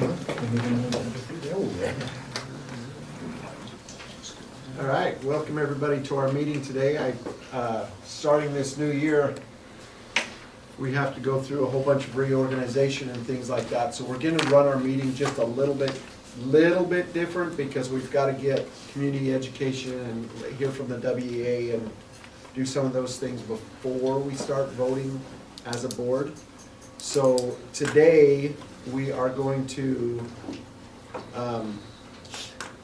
All right, welcome everybody to our meeting today. Starting this new year, we have to go through a whole bunch of reorganization and things like that. So we're going to run our meeting just a little bit different because we've got to get community education and hear from the WEA and do some of those things before we start voting as a board. So today we are going to,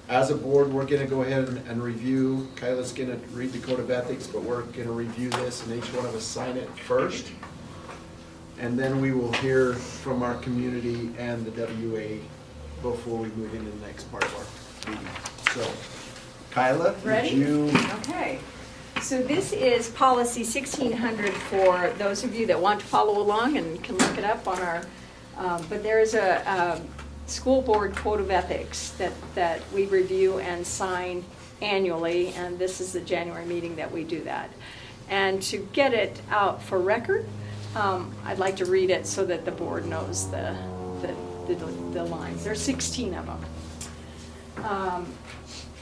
as a board, we're going to go ahead and review. Kyla's going to read the Code of Ethics, but we're going to review this and each one of us sign it first. And then we will hear from our community and the WA before we move into the next part of our meeting. So, Kyla, Ready? Okay. So this is policy 1600 for those of you that want to follow along and can look it up on our, but there is a school board code of ethics that we review and sign annually, and this is the January meeting that we do that. And to get it out for record, I'd like to read it so that the board knows the lines. There's 16 of them.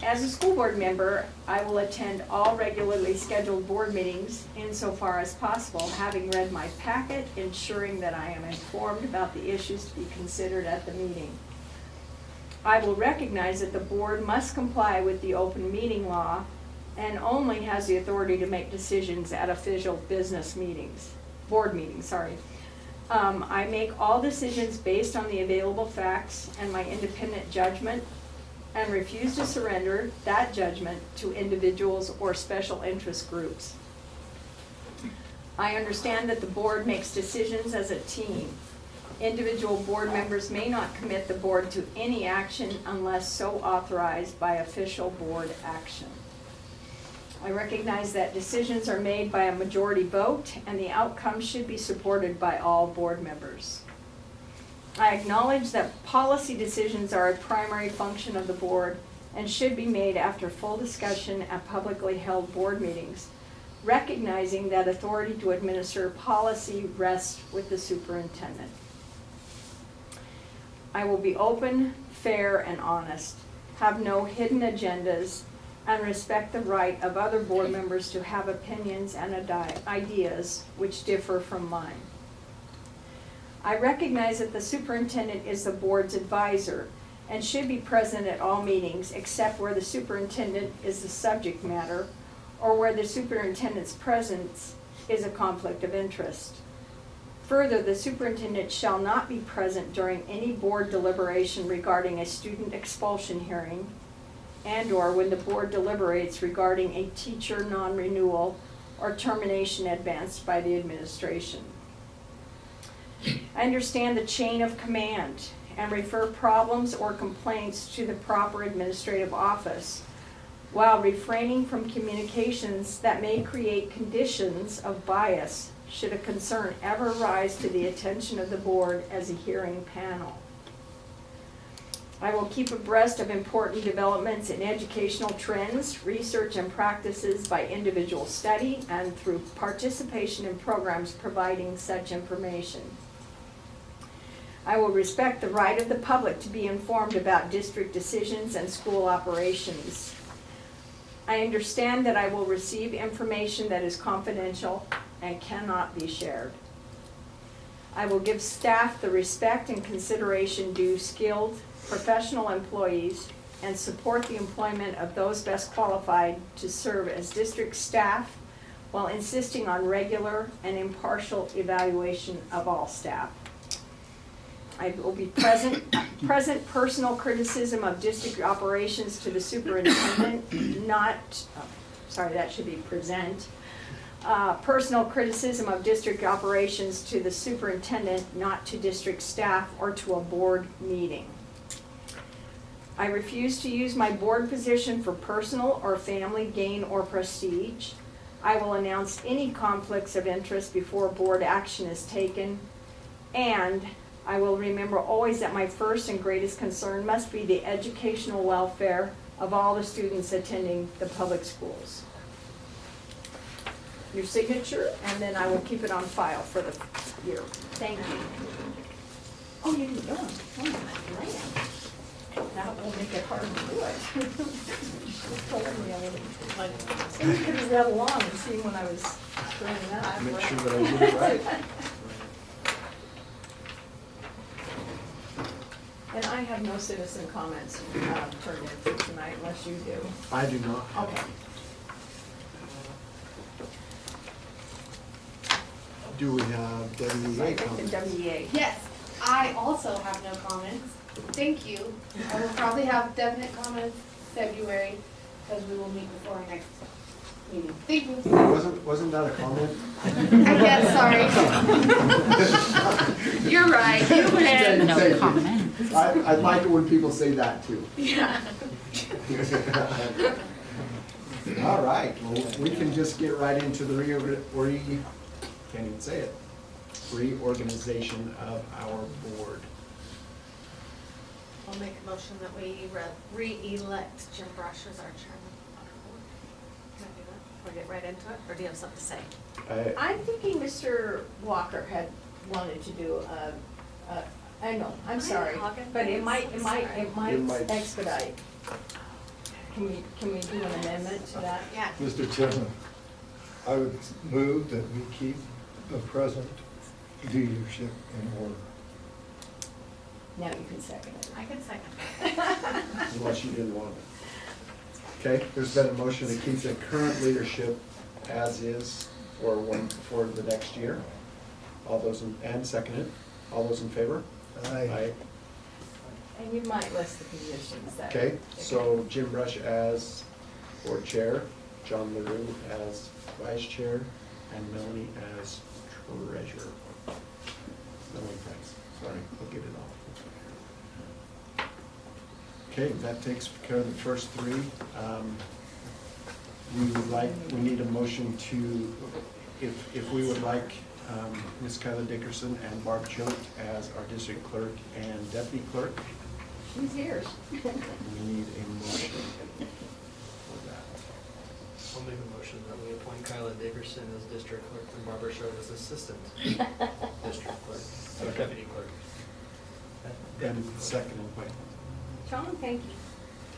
As a school board member, I will attend all regularly scheduled board meetings insofar as possible, having read my packet, ensuring that I am informed about the issues to be considered at the meeting. I will recognize that the board must comply with the open meeting law and only has the authority to make decisions at official business meetings, board meetings, I make all decisions based on the available facts and my independent judgment, and refuse to surrender that judgment to individuals or special interest groups. I understand that the board makes decisions as a team. Individual board members may not commit the board to any action unless so authorized by official board action. I recognize that decisions are made by a majority vote and the outcome should be supported by all board members. I acknowledge that policy decisions are a primary function of the board and should be made after full discussion at publicly held board meetings, recognizing that authority to administer policy rests with the superintendent. I will be open, fair, and honest, have no hidden agendas, and respect the right of other board members to have opinions and ideas which differ from mine. I recognize that the superintendent is the board's advisor and should be present at all meetings except where the superintendent is the subject matter or where the superintendent's presence is a conflict of interest. Further, the superintendent shall not be present during any board deliberation regarding a student expulsion hearing and/or when the board deliberates regarding a teacher non-renewal or termination advanced by the administration. I understand the chain of command and refer problems or complaints to the proper administrative office while refraining from communications that may create conditions of bias should a concern ever rise to the attention of the board as a hearing panel. I will keep abreast of important developments in educational trends, research, and practices by individual study and through participation in programs providing such information. I will respect the right of the public to be informed about district decisions and school operations. I understand that I will receive information that is confidential and cannot be shared. I will give staff the respect and consideration due skilled, professional employees and support the employment of those best qualified to serve as district staff while insisting on regular and impartial evaluation of all staff. I will be present personal criticism of district operations to the superintendent, present. Personal criticism of district operations to the superintendent, not to district staff or to a board meeting. I refuse to use my board position for personal or family gain or prestige. I will announce any conflicts of interest before board action is taken, and I will remember always that my first and greatest concern must be the educational welfare of all the students attending the public schools. Your signature, and then I will keep it on file for the year. Thank you. Oh, you didn't do them? Oh, man. That will make it hard to do it. Just told me I wouldn't. So you could have read along and seen when I was screwing it up. Make sure that I did it right. And I have no citizen comments turned in for tonight unless you do. I do not. Okay. Do we have WEA comments? The WEA. Yes, I also have no comments. Thank you. I will probably have definite comments February, because we will meet before our next meeting. Thank you. Wasn't that a comment? I guess, sorry. You're right, you win. Thank you. comment. I like it when people say that too. Yeah. All right, well, we can just get right into the can't even say it, reorganization of our board. I'll make a motion that we re-elect Jim Brush as our chairman on our board. Can I do that? Or get right into it, or do you have something to say? I'm thinking Mr. Walker had wanted to do I know, I'm sorry, but it might It might. expedite. Can we do an amendment to that? Yeah. Mr. Chairman, I would move that we keep the present leadership in order. Now you can second it. I can second. Unless you didn't want it. Okay, there's been a motion to keep the current leadership as is for the next year. All those, and seconded. All those in favor? Aye. And you might list the conditions that. Okay, so Jim Brush as board chair, John LaRue as vice chair, and Melanie as treasurer. Melanie Price, sorry, I'll get it all. Okay, that takes care of the first three. We need a motion to, if we would like Ms. Kyla Dickerson and Barb Choate as our district clerk and deputy clerk. She's here. We need a motion for that. I'll make a motion that we appoint Kyla Dickerson as district clerk and Barbara Choate as assistant district clerk, or deputy clerk. And second and wait. John, thank you.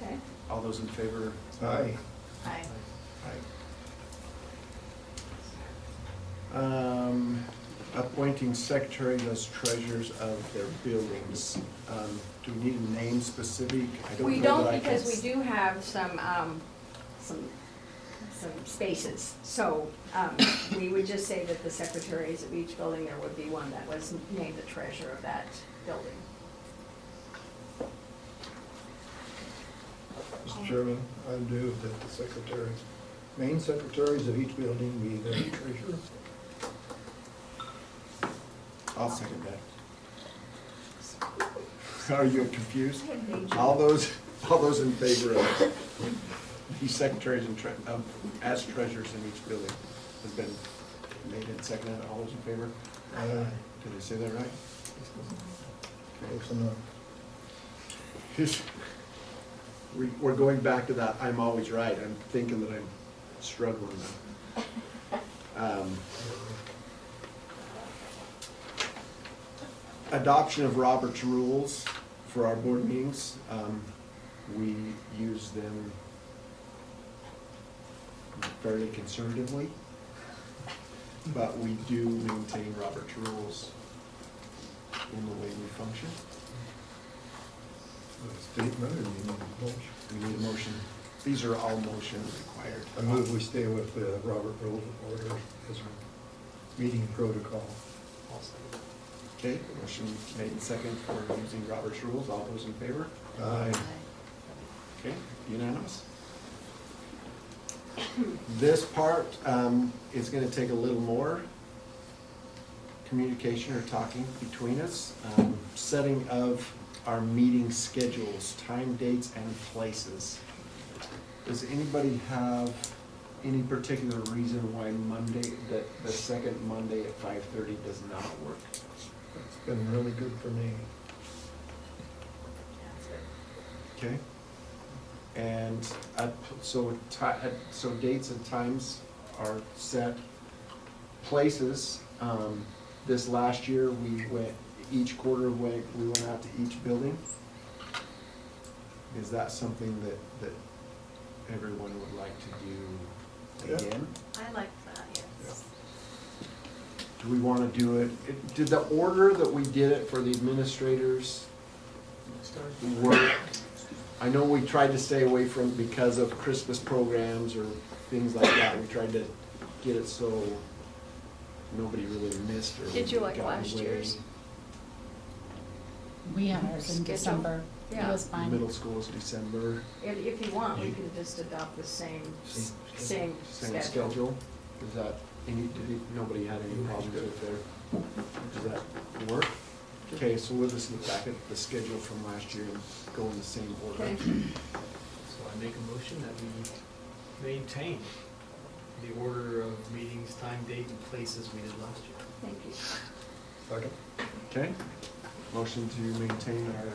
Okay. All those in favor? Aye. Aye. Appointing secretaries as treasurers of their buildings. Do we need a name specific? I don't We know don't that I because can- we do have some spaces. So, we would just say that the secretaries of each building, there would be one that was named the treasurer of that building. Mr. Chairman, I move that the secretaries, main secretaries of each building be the treasurer. I'll second that. Are you confused? All those in favor of these secretaries and as treasurers in each building has been made and seconded. All those in favor? Aye. Did I say that right? Close enough. We're going back to that, I'm always right. I'm thinking that I'm struggling now. Adoption of Robert's rules for our board meetings. We use them fairly conservatively, but we do maintain Robert's rules in the way we function. A statement, or you need a motion? We need a motion. These are all motion required. I move we stay with the Robert Rules of Order as a meeting protocol. I'll second. Okay, motion made and second for using Robert's rules. All those in favor? Aye. Okay, unanimous. This part is gonna take a little more communication or talking between us. Setting of our meeting schedules, time, dates, and places. Does anybody have any particular reason why Monday, the second Monday at 5:30 does not work? It's been really good for me. Okay. And so dates and times are set. Places, this last year we went each quarter when we went out to each building. Is that something that everyone would like to do Yeah. again? I like that, yes. Do we want to do it, did the order that we did it for the administrators work? I know we tried to stay away from, because of Christmas programs or things like that, we tried to get it so nobody really missed or. Did you like got last away. year's? We had ours in Schedule? December. It Yeah. was fine. Middle school is December, If you want, we can just adopt the same same schedule. Is that, nobody had any problems with their, does that work? Okay, so we'll just look back at the schedule from last year and go in the same order. Okay. So I make a motion that we maintain the order of meetings, time, date, and places we did last year. Thank you. Second. Okay, motion to maintain our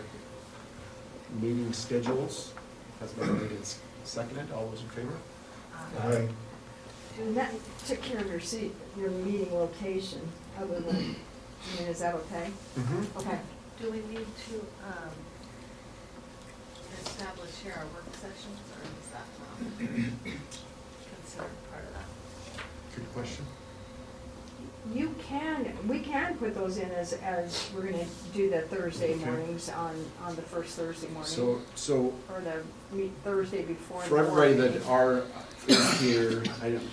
meeting schedules has been made and seconded. All those in favor? Aye. And that took care of your meeting location, other than, I mean, is that okay? Mm-hmm. Okay. Do we need to, establish here our work sessions, or is that not considered part of that? Good question. We can put those in as we're gonna do the Thursday Okay. mornings on the first Thursday morning. So Or the Thursday before. for everybody that is here,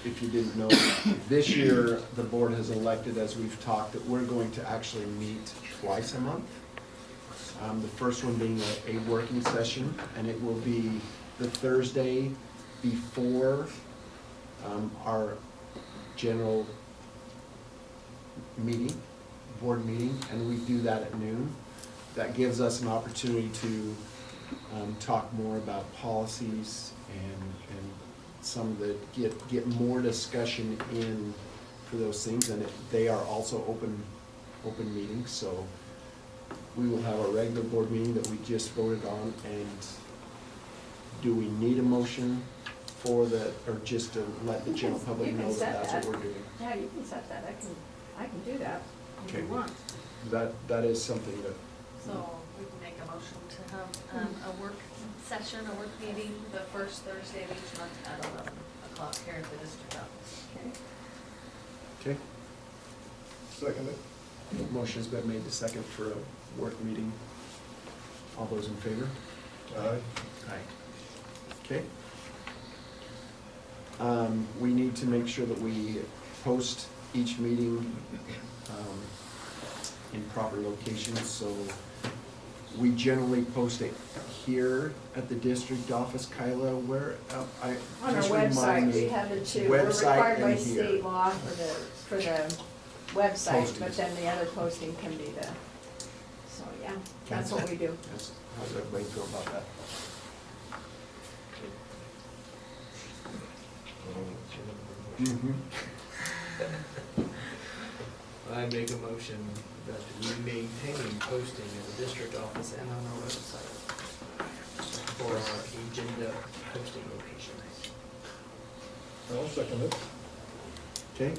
if you didn't know, this year, the board has elected, as we've talked, that we're going to actually meet twice a month. The first one being a working session, and it will be the Thursday before our general meeting, board meeting, and we do that at noon. That gives us an opportunity to talk more about policies and some of the, get more discussion in for those things, and they are also open meetings, so we will have a regular board meeting that we just voted on, and do we need a motion for the, or just to let the general public You can know that set that's that. what we're doing? Yeah, you can set that, I can do that if you Okay. want. That is something that, So we can make a motion to have a work session, a work meeting, the first Thursday of each month at 11 o'clock here at the district office. Okay. okay? Second it. Motion's been made to second for a work meeting. All those in favor? Aye. Aye. Okay. We need to make sure that we post each meeting in proper locations, so we generally post it here at the district office. Kyla, where, On our just remind website, me. we have the two, we're Website required by and here. state law for the website, but Postings. then the other posting can be so yeah, that's what we do. Yes. How does everybody feel about that? Mm-hmm. I make a motion that we maintain posting at the district office and on our website for our agenda posting locations. I'll second it. Okay,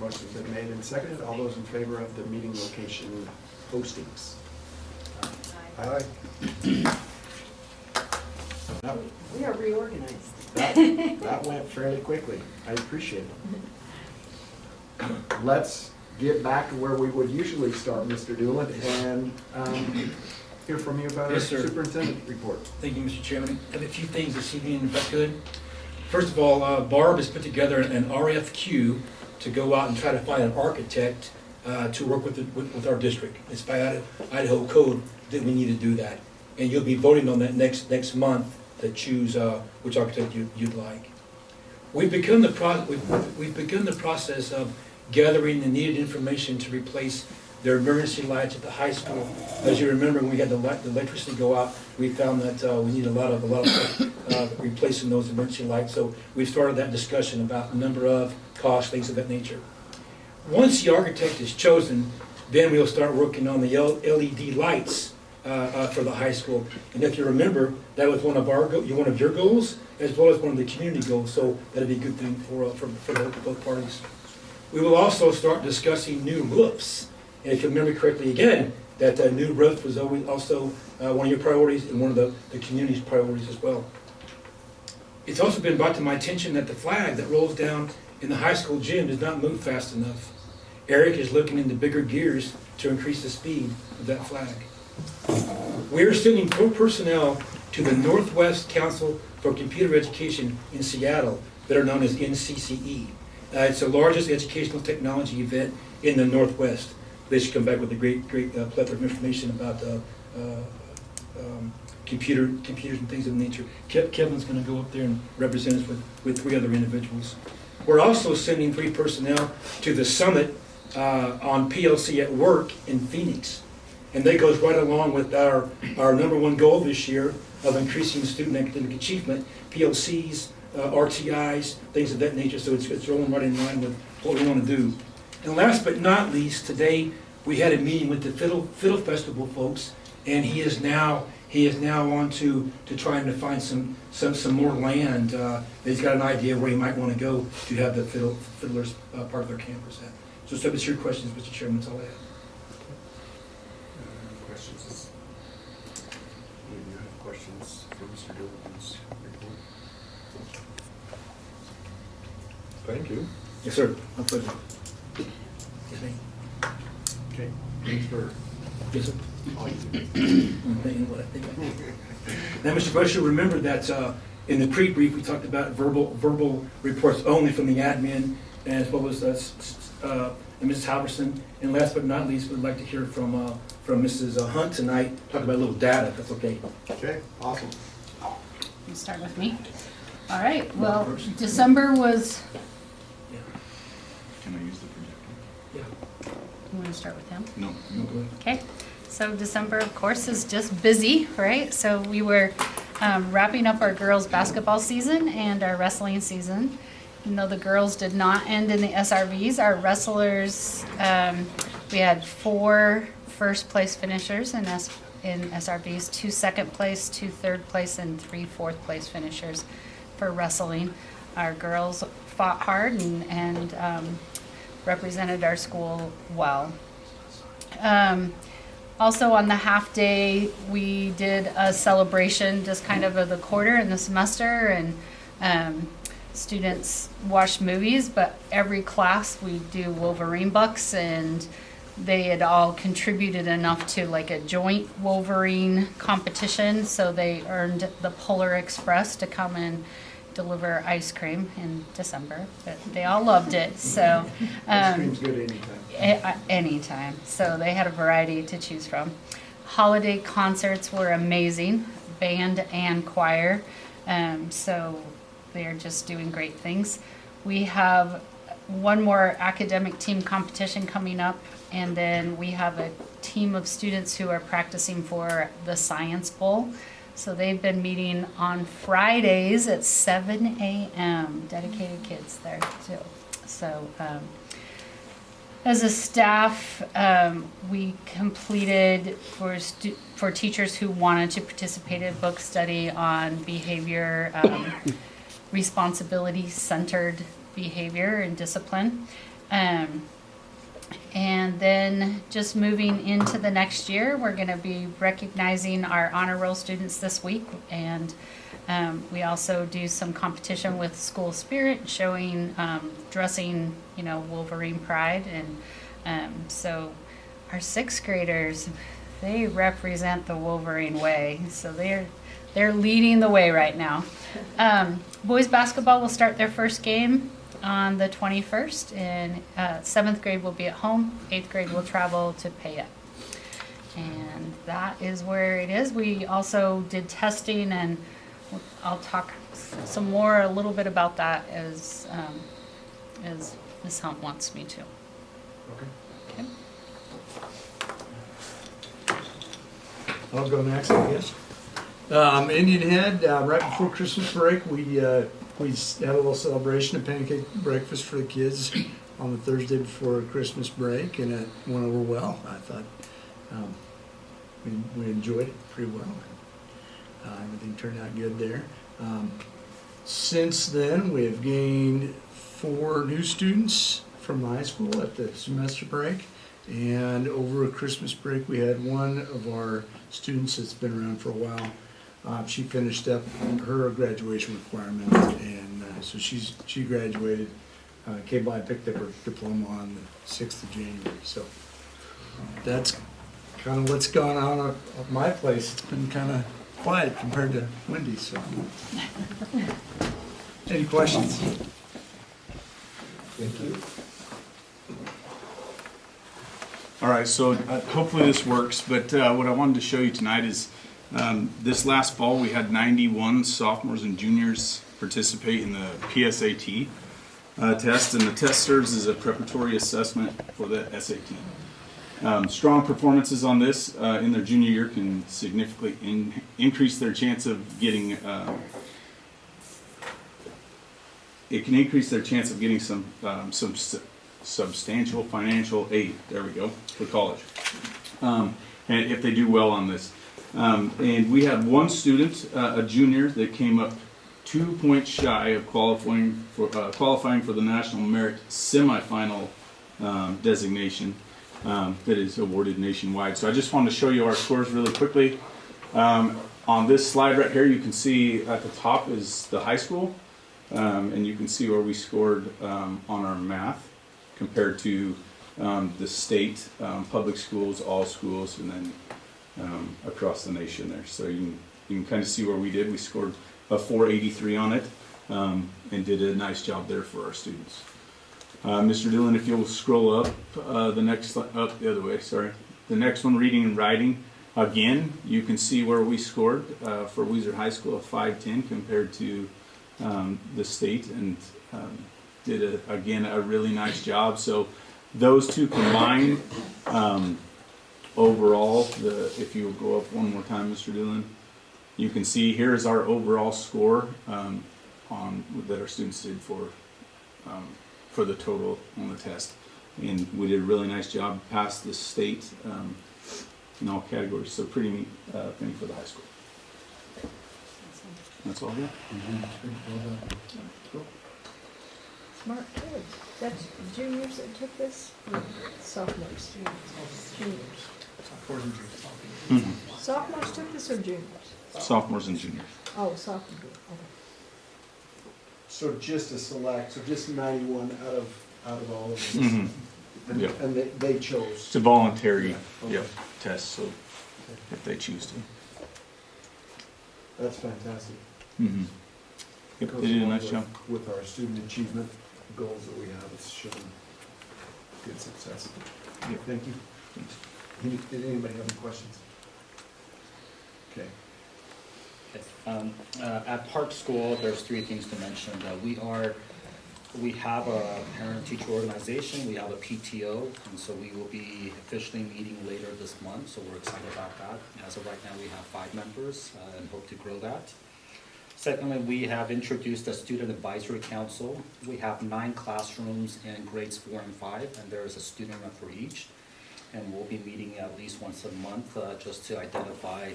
motion's been made and seconded. All those in favor of the meeting location postings? Aye. That, We are reorganized. that went fairly quickly. I appreciate it. Let's get back to where we would usually start, Mr. Doolin, and hear from you about our Yes, sir. superintendent report. Thank you, Mr. Chairman. I have a few things this evening, if I could. First of all, Barb has put together an RFQ to go out and try to find an architect to work with our district. It's by Idaho code that we need to do that. And you'll be voting on that next month to choose which architect you'd like. We've begun the process of gathering the needed information to replace their emergency lights at the high school. As you remember, when we had the electricity go out, we found that we need a lot of replacing those emergency lights. So we've started that discussion about number of, cost, things of that nature. Once the architect is chosen, then we'll start working on the LED lights for the high school. And if you remember, that was one of your goals, as well as one of the community goals. So that'd be a good thing for both parties. We will also start discussing new roofs. And if you remember correctly, again, that new growth was always also one of your priorities and one of the community's priorities as well. It's also been brought to my attention that the flag that rolls down in the high school gym does not move fast enough. Eric is looking into bigger gears to increase the speed of that flag. We are sending 4 personnel to the Northwest Council for Computer Education in Seattle, better known as NCCE. It's the largest educational technology event in the Northwest. They should come back with a great plethora of information about computers and things of that nature. Kevin's going to go up there and represent us with 3 other individuals. We're also sending 3 personnel to the summit on PLC at Work in Phoenix. And that goes right along with our number 1 goal this year of increasing student academic achievement, PLCs, RTIs, things of that nature. So it's rolling right in line with what we want to do. And last but not least, today we had a meeting with the Fiddle Festival folks, and he is now on to trying to find some more land. He's got an idea where he might want to go to have the Fiddlers part of their campus at. So subject to your questions, Mr. Chairman, that's all I have. Questions? Do you have questions for Mr. Gilligan's report? Thank you. Yes, sir. My pleasure. Yes, ma'am. Okay, thanks for Yes, sir. all you do. Now, Mr. Bush, you'll remember that in the pre-brief, we talked about verbal reports only from the admin, as well as Mrs. Halverson. And last but not least, we'd like to hear from Mrs. Hunt tonight, talk about a little data, if that's okay. Okay, awesome. You start with me. All right, well, December was, Yeah. Can I use the projector? Yeah. you want to start with him? No. No, go ahead. Okay, so December, of course, is just busy, right? So we were wrapping up our girls' basketball season and our wrestling season. Even though the girls did not end in the SRVs, our wrestlers, we had 4 first place finishers in SRVs, 2 second place, 2 third place, and 3 fourth place finishers for wrestling. Our girls fought hard and represented our school well. Also on the half day, we did a celebration just kind of the quarter and the semester, and students watched movies, but every class we do Wolverine bucks, and they had all contributed enough to like a joint Wolverine competition, so they earned the Polar Express to come and deliver ice cream in December, but they all loved it, so. Ice cream's good anytime. Anytime, so they had a variety to choose from. Holiday concerts were amazing, band and choir, so they're just doing great things. We have one more academic team competition coming up, and then we have a team of students who are practicing for the Science Bowl. So they've been meeting on Fridays at 7 a.m. Dedicated kids there too. So as a staff, we completed for teachers who wanted to participate in book study on behavior, responsibility-centered behavior and discipline. And then just moving into the next year, we're going to be recognizing our honor roll students this week. And we also do some competition with school spirit, showing dressing, Wolverine pride. And so our 6th graders, they represent the Wolverine way. So they're leading the way right now. Boys basketball will start their first game on the 21st, and 7th grade will be at home, 8th grade will travel to Payette. And that is where it is. We also did testing, and I'll talk some more a little bit about that as Ms. Hunt wants me to. Okay. Okay. I'll go next, I guess. Indian Head, right before Christmas break, we had a little celebration, a pancake breakfast for the kids on the Thursday before Christmas break, and it went over well. I thought we enjoyed it pretty well. Everything turned out good there. Since then, we have gained 4 new students from the high school at the semester break, And over a Christmas break, we had one of our students that's been around for a while. She finished up her graduation requirements, and so she graduated. Came by and picked up her diploma on the 6th of January. So that's kind of what's gone on at my place. It's been kind of quiet compared to Wendy's. So, any questions? Thank you. All right, so hopefully this works, but what I wanted to show you tonight is this last fall we had 91 sophomores and juniors participate in the PSAT test, and the test serves as a preparatory assessment for the SAT. Strong performances on this in their junior year can significantly increase their chance of getting some substantial financial aid. There we go, for college, and if they do well on this. And we had one student, a junior, that came up 2 points shy of qualifying for the National Merit semifinal designation that is awarded nationwide. So I just wanted to show you our scores really quickly. On this slide right here, you can see at the top is the high school, and you can see where we scored on our math compared to the state, public schools, all schools, and then across the nation there. So you can kind of see where we did. We scored a 483 on it, and did a nice job there for our students. Mr. Dillon, if you'll scroll up the next up the other way, sorry. The next one, reading and writing. Again, you can see where we scored for Weiser High School, a 510 compared to the state, and did again a really nice job. So those two combined, overall, if you go up one more time, Mr. Dillon, you can see here's our overall score that our students did for the total on the test, and we did a really nice job, passed the state in all categories. So pretty neat thing for the high school. That's all I got. Smart kids. That's juniors that took this? Or sophomores? Juniors. Mhm. Sophomores took this or juniors? Sophomores and juniors. Oh, sophomores, okay. So just a select, so just 91 out of all of them. Mhm. And, Yep. and they chose. It's a voluntary Okay. test, so if they choose to. That's fantastic. Mm-hmm. Yep, Goes they did a along nice with- job. With our student achievement goals that we have, it's showing good success. Yep. Thank you. Did anybody have any questions? Okay. At Park School, there's three things to mention. We have a parent-teacher organization, we have a PTO, and so we will be officially meeting later this month, so we're excited about that. As of right now, we have 5 members and hope to grow that. Secondly, we have introduced a student advisory council. We have 9 classrooms in grades 4 and 5, and there is a student rep for each. And we'll be meeting at least once a month just to identify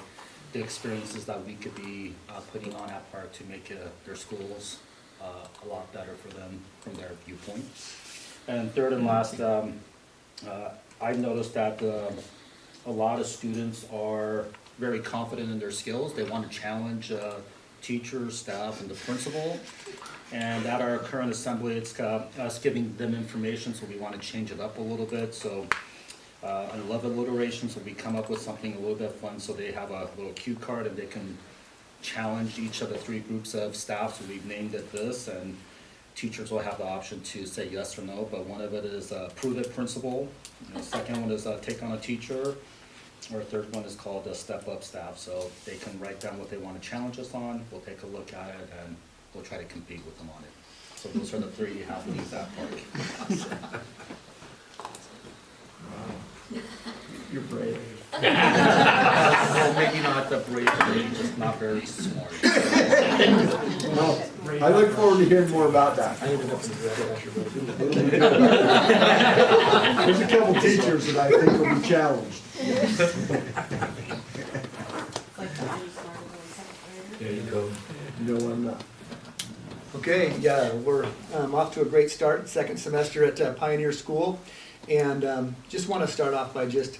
the experiences that we could be putting on at Park to make their schools a lot better for them from their viewpoint. And third and last, I've noticed that a lot of students are very confident in their skills. They want to challenge teachers, staff, and the principal. And at our current assembly, it's us giving them information, so we want to change it up a little bit. So I love alliteration, so we come up with something a little bit fun, so they have a little cue card and they can challenge each of the 3 groups of staff. So we've named it this, and teachers will have the option to say yes or no, but one of it is prove it principal. The second one is take on a teacher, or third one is called step up staff. So they can write down what they want to challenge us on, we'll take a look at it, and we'll try to compete with them on it. So those are the 3 happenings at Park. You're brave. Well, maybe not the brave, maybe just not very smart. Well, I look forward to hearing more about that. There's a couple teachers that I think will be challenged. There you go. No, I'm not. Okay, yeah, we're off to a great start, second semester at Pioneer School. And just want to start off by just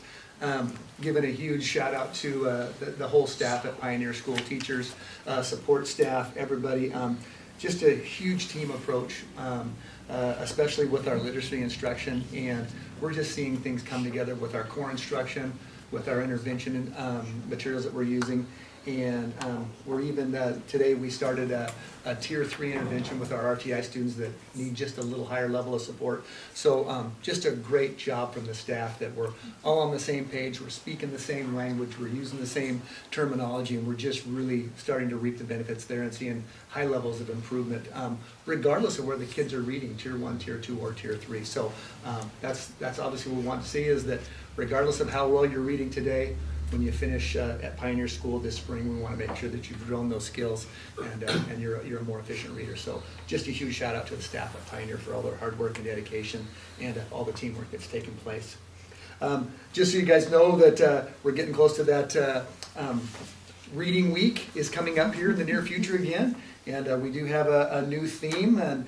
giving a huge shout out to the whole staff at Pioneer School, teachers, support staff, everybody. Just a huge team approach, especially with our literacy instruction. And we're just seeing things come together with our core instruction, with our intervention materials that we're using. And we're even, today we started a tier 3 intervention with our RTI students that need just a little higher level of support. So just a great job from the staff that we're all on the same page, we're speaking the same language, we're using the same terminology, and we're just really starting to reap the benefits there and seeing high levels of improvement, regardless of where the kids are reading, tier 1, tier 2, or tier 3. So that's obviously what we want to see, is that regardless of how well you're reading today, when you finish at Pioneer School this spring, we want to make sure that you've grown those skills and you're a more efficient reader. So just a huge shout out to the staff at Pioneer for all their hard work and dedication and all the teamwork that's taken place. Just so you guys know that we're getting close to that reading week is coming up here in the near future again. And we do have a new theme, and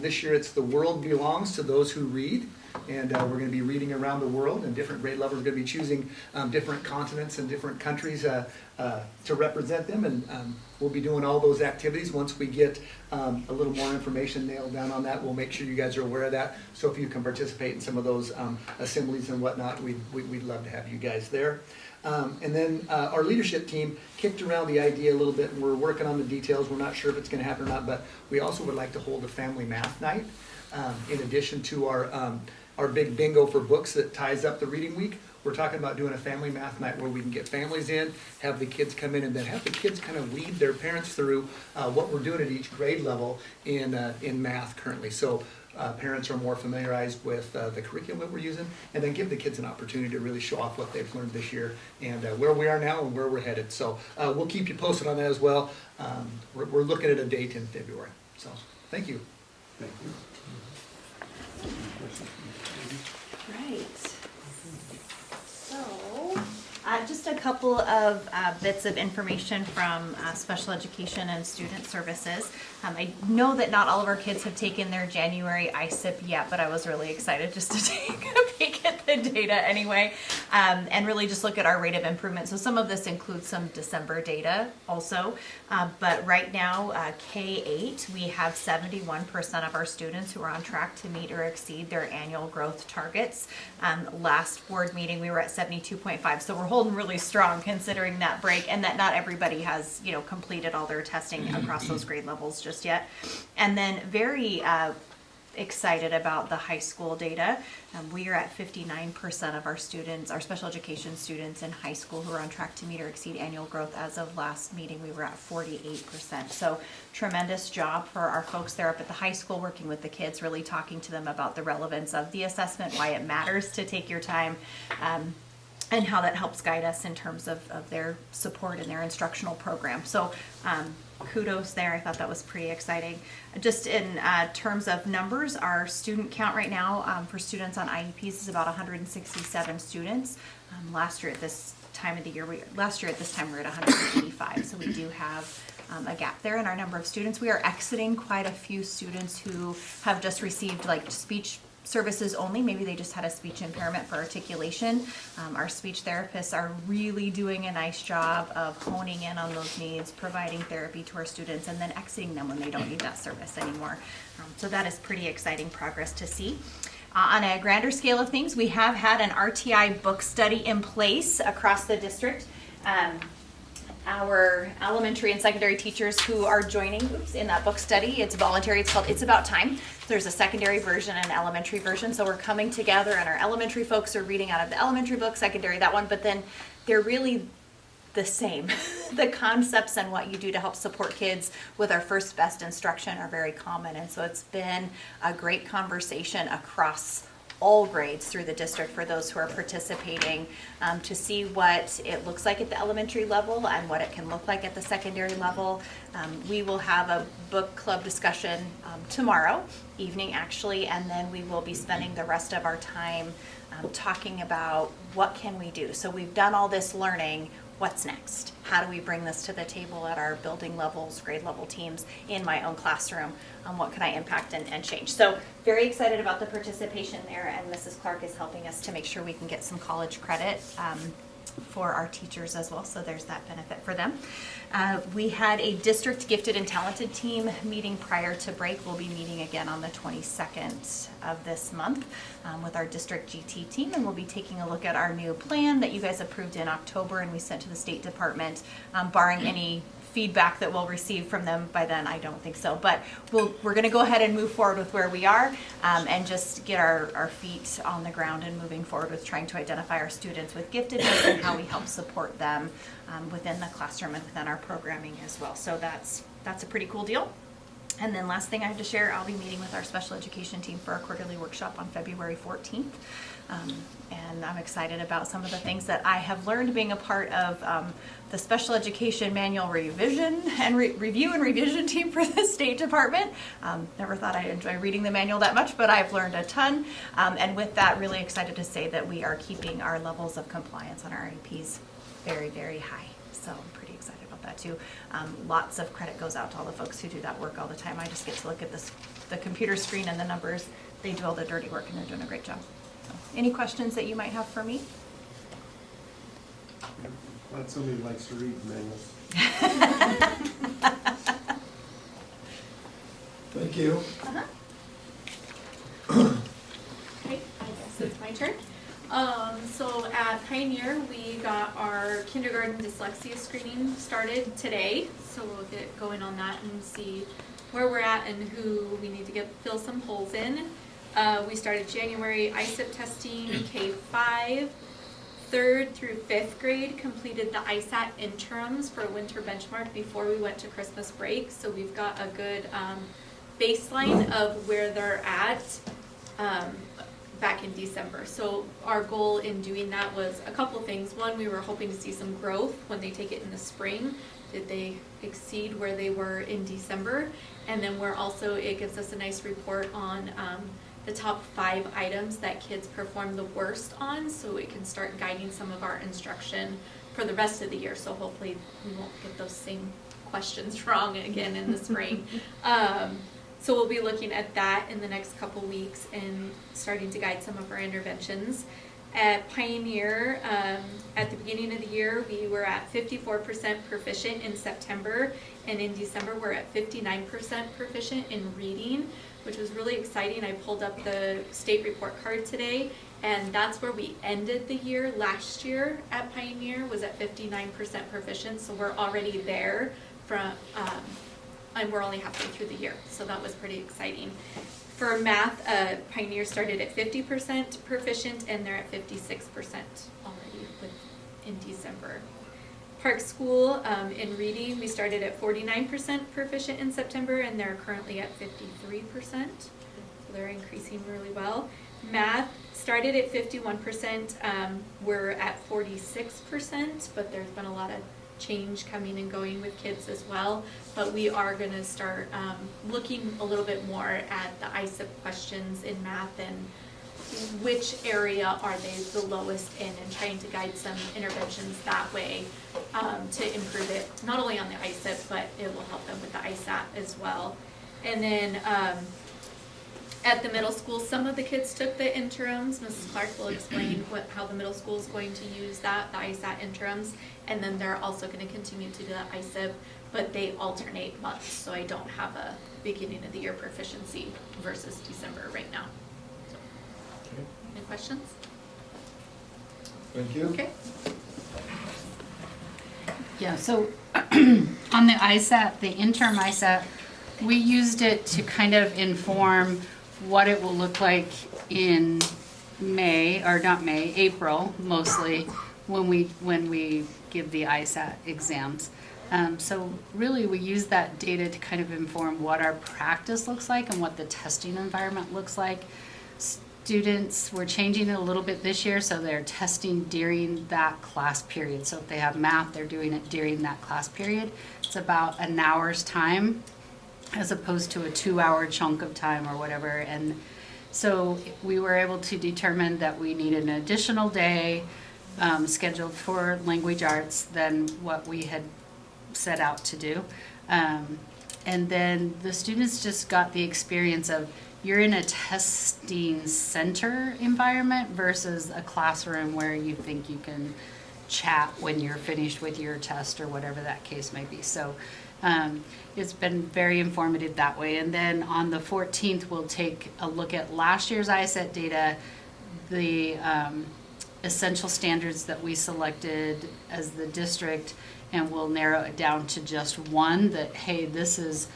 this year it's "The World Belongs to Those Who Read." And we're going to be reading around the world, and different grade levels are going to be choosing different continents and different countries to represent them. And we'll be doing all those activities. Once we get a little more information nailed down on that, we'll make sure you guys are aware of that. So if you can participate in some of those assemblies and whatnot, we'd love to have you guys there. And then our leadership team kicked around the idea a little bit, and we're working on the details. We're not sure if it's going to happen or not, but we also would like to hold a family math night in addition to our big bingo for books that ties up the reading week. We're talking about doing a family math night where we can get families in, have the kids come in, and then have the kids kind of lead their parents through what we're doing at each grade level in math currently. So parents are more familiarized with the curriculum that we're using, and then give the kids an opportunity to really show off what they've learned this year and where we are now and where we're headed. So we'll keep you posted on that as well. We're looking at a date in February. So thank you. Thank you. Right. So, just a couple of bits of information from special education and student services. I know that not all of our kids have taken their January ISIP yet, but I was really excited just to take a peek at the data anyway, and really just look at our rate of improvement. So some of this includes some December data also, but right now, K-8, we have 71% of our students who are on track to meet or exceed their annual growth targets. Last board meeting, we were at 72.5, so we're holding really strong considering that break, and that not everybody has, completed all their testing across those grade levels just yet. And then very excited about the high school data. We are at 59% of our students, our special education students in high school, who are on track to meet or exceed annual growth. As of last meeting, we were at 48%. So tremendous job for our folks there up at the high school, working with the kids, really talking to them about the relevance of the assessment, why it matters to take your time, and how that helps guide us in terms of their support in their instructional program. So kudos there. I thought that was pretty exciting. Just in terms of numbers, our student count right now for students on IEPs is about 167 students. Last year at this time of the year, we were at 185, so we do have a gap there in our number of students. We are exiting quite a few students who have just received speech services only. Maybe they just had a speech impairment for articulation. Our speech therapists are really doing a nice job of honing in on those needs, providing therapy to our students, and then exiting them when they don't need that service anymore. So that is pretty exciting progress to see. On a grander scale of things, we have had an RTI book study in place across the district. Our elementary and secondary teachers who are joining in that book study, it's voluntary, it's called It's About Time. There's a secondary version and an elementary version, so we're coming together and our elementary folks are reading out of the elementary book, secondary that one, but then they're really the same. The concepts and what you do to help support kids with our first best instruction are very common, and so it's been a great conversation across all grades through the district for those who are participating, to see what it looks like at the elementary level and what it can look like at the secondary level. We will have a book club discussion tomorrow evening actually, and then we will be spending the rest of our time talking about what can we do. So we've done all this learning, what's next? How do we bring this to the table at our building levels, grade level teams, in my own classroom? What can I impact and change? So very excited about the participation there, and Mrs. Clark is helping us to make sure we can get some college credit for our teachers as well, so there's that benefit for them. We had a district gifted and talented team meeting prior to break. We'll be meeting again on the 22nd of this month with our district GT team, and we'll be taking a look at our new plan that you guys approved in October and we sent to the State Department. Barring any feedback that we'll receive from them by then, I don't think so, but we're going to go ahead and move forward with where we are and just get our feet on the ground and moving forward with trying to identify our students with giftedness and how we help support them within the classroom and within our programming as well. So that's a pretty cool deal. And then last thing I have to share, I'll be meeting with our special education team for our quarterly workshop on February 14th. And I'm excited about some of the things that I have learned being a part of the special education manual revision and review and revision team for the State Department. Never thought I'd enjoy reading the manual that much, but I've learned a ton. And with that, really excited to say that we are keeping our levels of compliance on our APs very, very high. So I'm pretty excited about that too. Lots of credit goes out to all the folks who do that work all the time. I just get to look at the computer screen and the numbers. They do all the dirty work and they're doing a great job. So, any questions that you might have for me? Glad somebody likes to read manuals. Thank you. Okay, I guess it's my turn. So at Pioneer, we got our kindergarten dyslexia screening started today. So we'll get going on that and see where we're at and who we need to fill some holes in. We started January ISIP testing, K-5. 3rd through 5th grade completed the ISAT interims for a winter benchmark before we went to Christmas break. So we've got a good baseline of where they're at back in December. So our goal in doing that was a couple things. One, we were hoping to see some growth when they take it in the spring. Did they exceed where they were in December? And then it gives us a nice report on the top 5 items that kids perform the worst on, so we can start guiding some of our instruction for the rest of the year. So hopefully we won't get those same questions wrong again in the spring. So we'll be looking at that in the next couple weeks and starting to guide some of our interventions. At Pioneer, at the beginning of the year, we were at 54% proficient in September, and in December we're at 59% proficient in reading, which was really exciting. I pulled up the state report card today, and that's where we ended the year last year at Pioneer, was at 59% proficient, so we're already there and we're only halfway through the year, so that was pretty exciting. For math, Pioneer started at 50% proficient, and they're at 56% already in December. Park School, in reading, we started at 49% proficient in September, and they're currently at 53%, so they're increasing really well. Math started at 51%, we're at 46%, but there's been a lot of change coming and going with kids as well, but we are going to start looking a little bit more at the ISIP questions in math and which area are they the lowest in, and trying to guide some interventions that way to improve it, not only on the ISIP, but it will help them with the ISAT as well. And then at the middle school, some of the kids took the interims. Mrs. Clark will explain how the middle school is going to use the ISAT interims, and then they're also going to continue to do the ISIP, but they alternate months, so I don't have a beginning of the year proficiency versus December right now. So, any questions? Thank you. Okay. Yeah, so on the ISAT, the interim ISAT, we used it to kind of inform what it will look like in April mostly, when we give the ISAT exams. So really we use that data to kind of inform what our practice looks like and what the testing environment looks like. Students, we're changing it a little bit this year, so they're testing during that class period. So if they have math, they're doing it during that class period. It's about an hour's time as opposed to a 2-hour chunk of time or whatever. And so we were able to determine that we needed an additional day scheduled for language arts than what we had set out to do. And then the students just got the experience of you're in a testing center environment versus a classroom where you think you can chat when you're finished with your test or whatever that case may be. So it's been very informative that way. And then on the 14th, we'll take a look at last year's ISET data, the essential standards that we selected as the district, and we'll narrow it down to just one that, hey, this is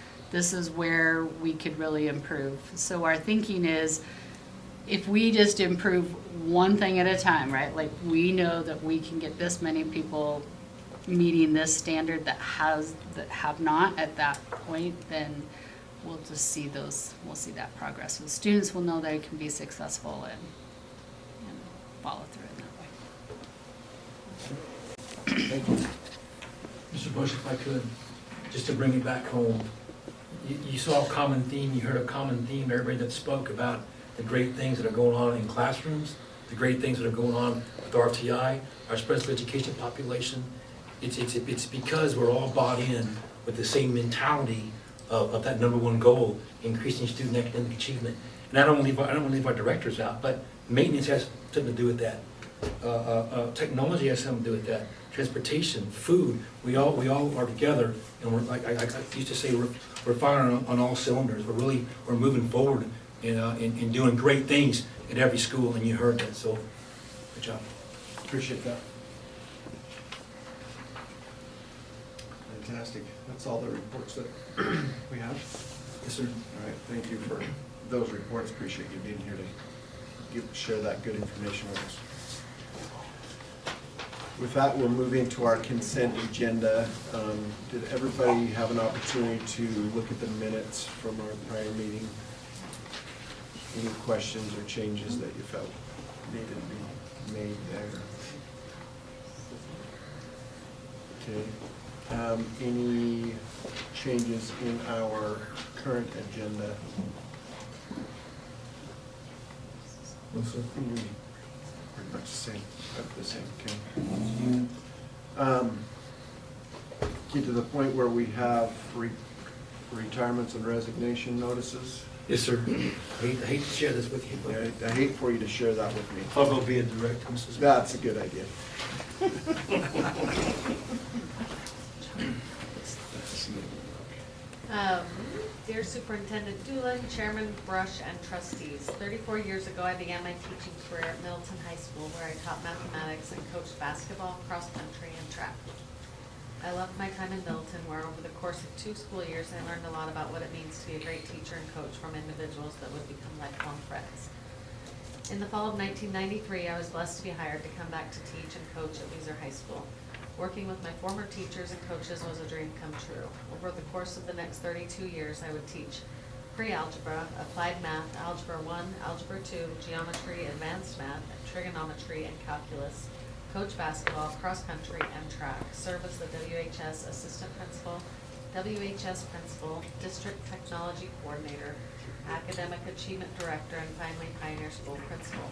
where we could really improve. So our thinking is, if we just improve one thing at a time, right? Like, we know that we can get this many people meeting this standard that have not at that point, then we'll just see we'll see that progress. The students will know they can be successful and follow through in that way. Thank you. Mr. Bush, if I could, just to bring it back home, you saw a common theme, you heard a common theme, everybody that spoke about the great things that are going on in classrooms, the great things that are going on with RTI, our special education population. It's because we're all bought in with the same mentality of that number one goal, increasing student academic achievement. And I don't want to leave our directors out, but maintenance has something to do with that. Technology has something to do with that. Transportation, food, we all are together, and we're, like I used to say, we're firing on all cylinders. We're moving forward and doing great things at every school, and you heard that, so good job. Appreciate that. Fantastic. That's all the reports that we have. Yes, sir. All right, thank you for those reports. Appreciate you being here to share that good information with us. With that, we'll move into our consent agenda. Did everybody have an opportunity to look at the minutes from our prior meeting? Any questions or changes that you felt needed to be made there? Okay. Any changes in our current agenda? Pretty much the same, about the same, okay. Get to the point where we have retirements and resignation notices. Yes, sir. I hate to share this with you, but I hate for you to share that with me. I'll go be a direct, Mrs. That's a good idea. Dear Superintendent Doolin, Chairman Brush, and Trustees, 34 years ago I began my teaching career at Middleton High School, where I taught mathematics and coached basketball, cross-country, and track. I loved my time in Middleton, where over the course of 2 school years I learned a lot about what it means to be a great teacher and coach from individuals that would become lifelong friends. In the fall of 1993, I was blessed to be hired to come back to teach and coach at Weiser High School. Working with my former teachers and coaches was a dream come true. Over the course of the next 32 years, I would teach pre-algebra, applied math, algebra 1, algebra 2, geometry, advanced math, trigonometry, and calculus, coach basketball, cross-country, and track, serve as the WHS assistant principal, WHS principal, district technology coordinator, academic achievement director, and finally Pioneer School principal,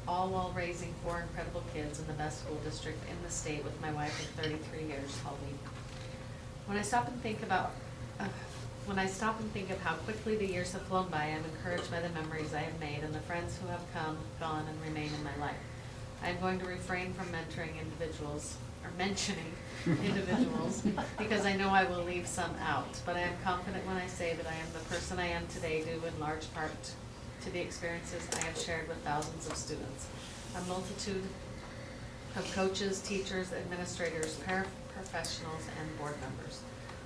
all while raising 4 incredible kids in the best school district in the state with my wife of 33 years, Holly. When I stop and think of how quickly the years have flown by, I'm encouraged by the memories I have made and the friends who have come, gone, and remain in my life. I'm going to refrain from mentioning individuals because I know I will leave some out, but I am confident when I say that I am the person I am today due in large part to the experiences I have shared with thousands of students, a multitude of coaches, teachers, administrators, paraprofessionals, and board members.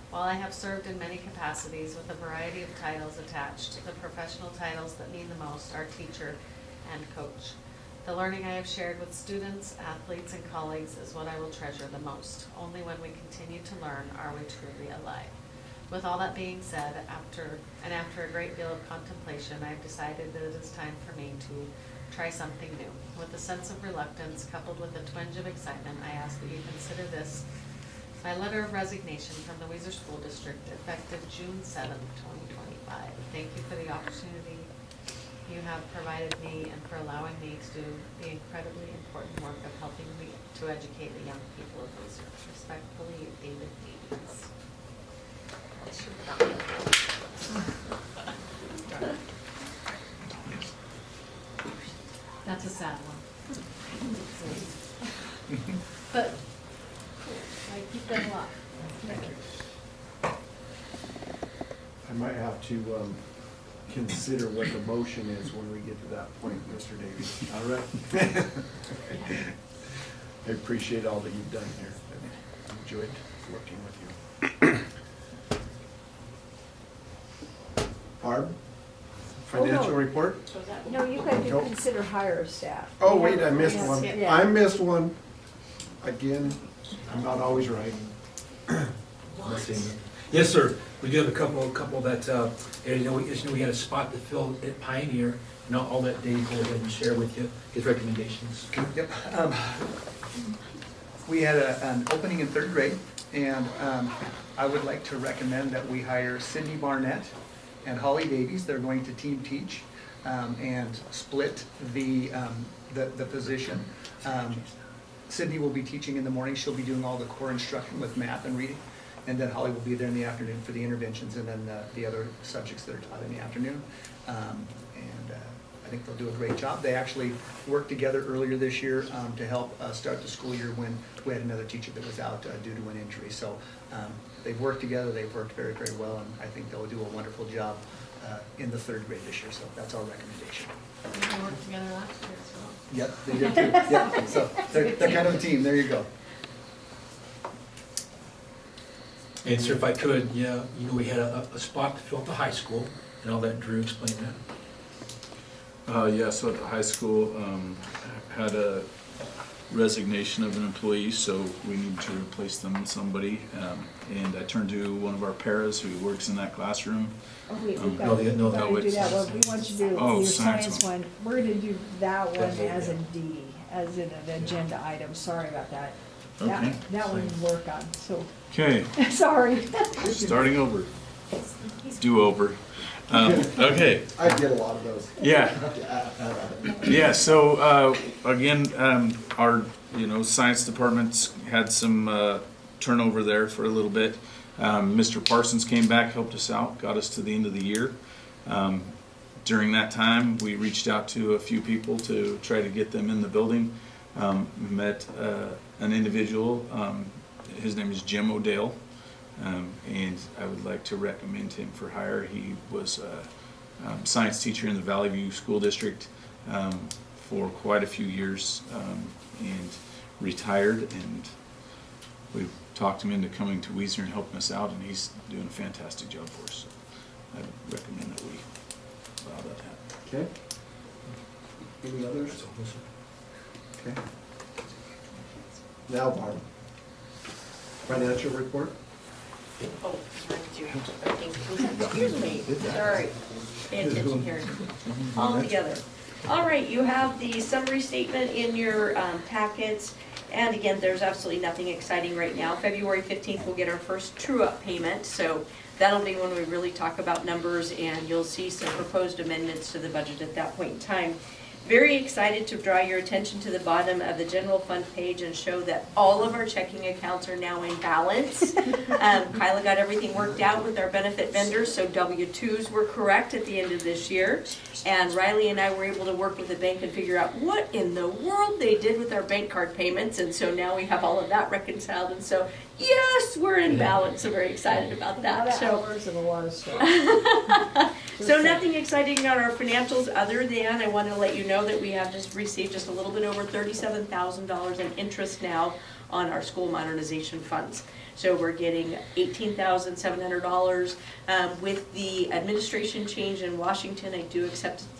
While I have served in many capacities with a variety of titles attached, the professional titles that mean the most are teacher and coach. The learning I have shared with students, athletes, and colleagues is what I will treasure the most. Only when we continue to learn are we truly alive. With all that being said, after a great deal of contemplation, I have decided that it is time for me to try something new. With a sense of reluctance coupled with a twinge of excitement, I ask that you consider this my letter of resignation from the Weiser School District effective June 7, 2025. Thank you for the opportunity you have provided me and for allowing me to do the incredibly important work of helping me to educate the young people of Weiser. Respectfully, David Davies. That's a sad one. But I keep them a lot. I might have to consider what the motion is when we get to that point, Mr. Davies. All right. I appreciate all that you've done here. I've enjoyed working with you. Barb, financial report? No, you got to Nope. consider hire of staff. Oh, wait, I missed Yes, one. yeah. I missed one. Again, I'm not always right. Yes, sir. We do have a couple that, and, you know, we had a spot to fill at Pioneer, and all that Dave will go ahead and share with you, his recommendations. Yep. We had an opening in third grade, and I would like to recommend that we hire Sydney Barnett and Holly Davies. They're going to team teach and split the position. Sydney will be teaching in the morning. She'll be doing all the core instruction with math and reading. And then Holly will be there in the afternoon for the interventions and then the other subjects that are taught in the afternoon. I think they'll do a great job. They actually worked together earlier this year to help start the school year when we had another teacher that was out due to an injury. So they've worked together. They've worked very, very well, and I think they'll do a wonderful job in the third grade this year. So that's our recommendation. We worked together last year as well. Yep, they did too. Yep. So they're kind of a team. There you go. And sir, if I could, yeah, you know, we had a spot to fill at the high school, and all that. Drew, explain that. Yeah, so at the high school, had a resignation of an employee, so we need to replace them with somebody. And I turned to one of our paras who works in that classroom. Oh, wait, we've No, got to no, do it's- that one. We want you to do Oh, your science science one. one. We're gonna do that one Okay, as a yeah. D, as in an agenda item. Sorry about that. Okay. That one we work on, so, Okay, sorry. starting over. Do over. Okay. I get a lot of those. Yeah. Yeah, so, again, our, science department's had some, turnover there for a little bit. Mr. Parsons came back, helped us out, got us to the end of the year. During that time, we reached out to a few people to try to get them in the building. Met, an individual, his name is Jim O'Dale. And I would like to recommend him for hire. He was a science teacher in the Valley View School District for quite a few years and retired. And we've talked him into coming to Weiser and helping us out, and he's doing a fantastic job for us. So I would recommend that we allow that to happen. Okay. Any others? Okay. Now, Barb. Financial report? Oh, excuse me, sorry, pay attention here, all together. All right, you have the summary statement in your packets, and again, there's absolutely nothing exciting right now. February 15th, we'll get our first true-up payment, so that'll be when we really talk about numbers, and you'll see some proposed amendments to the budget at that point in time. Very excited to draw your attention to the bottom of the general fund page and show that all of our checking accounts are now in balance. Kyla got everything worked out with our benefit vendors, so W-2s were correct at the end of this year. And Riley and I were able to work with the bank and figure out what in the world they did with our bank card payments, and so now we have all of that reconciled, and so, yes, we're in balance, so very excited about A lot that, of so. hours and a lot of stuff. So nothing exciting on our financials other than I want to let you know that we have just received just a little bit over $37,000 in interest now on our school modernization funds. So we're getting $18,700. With the administration change in Washington, I do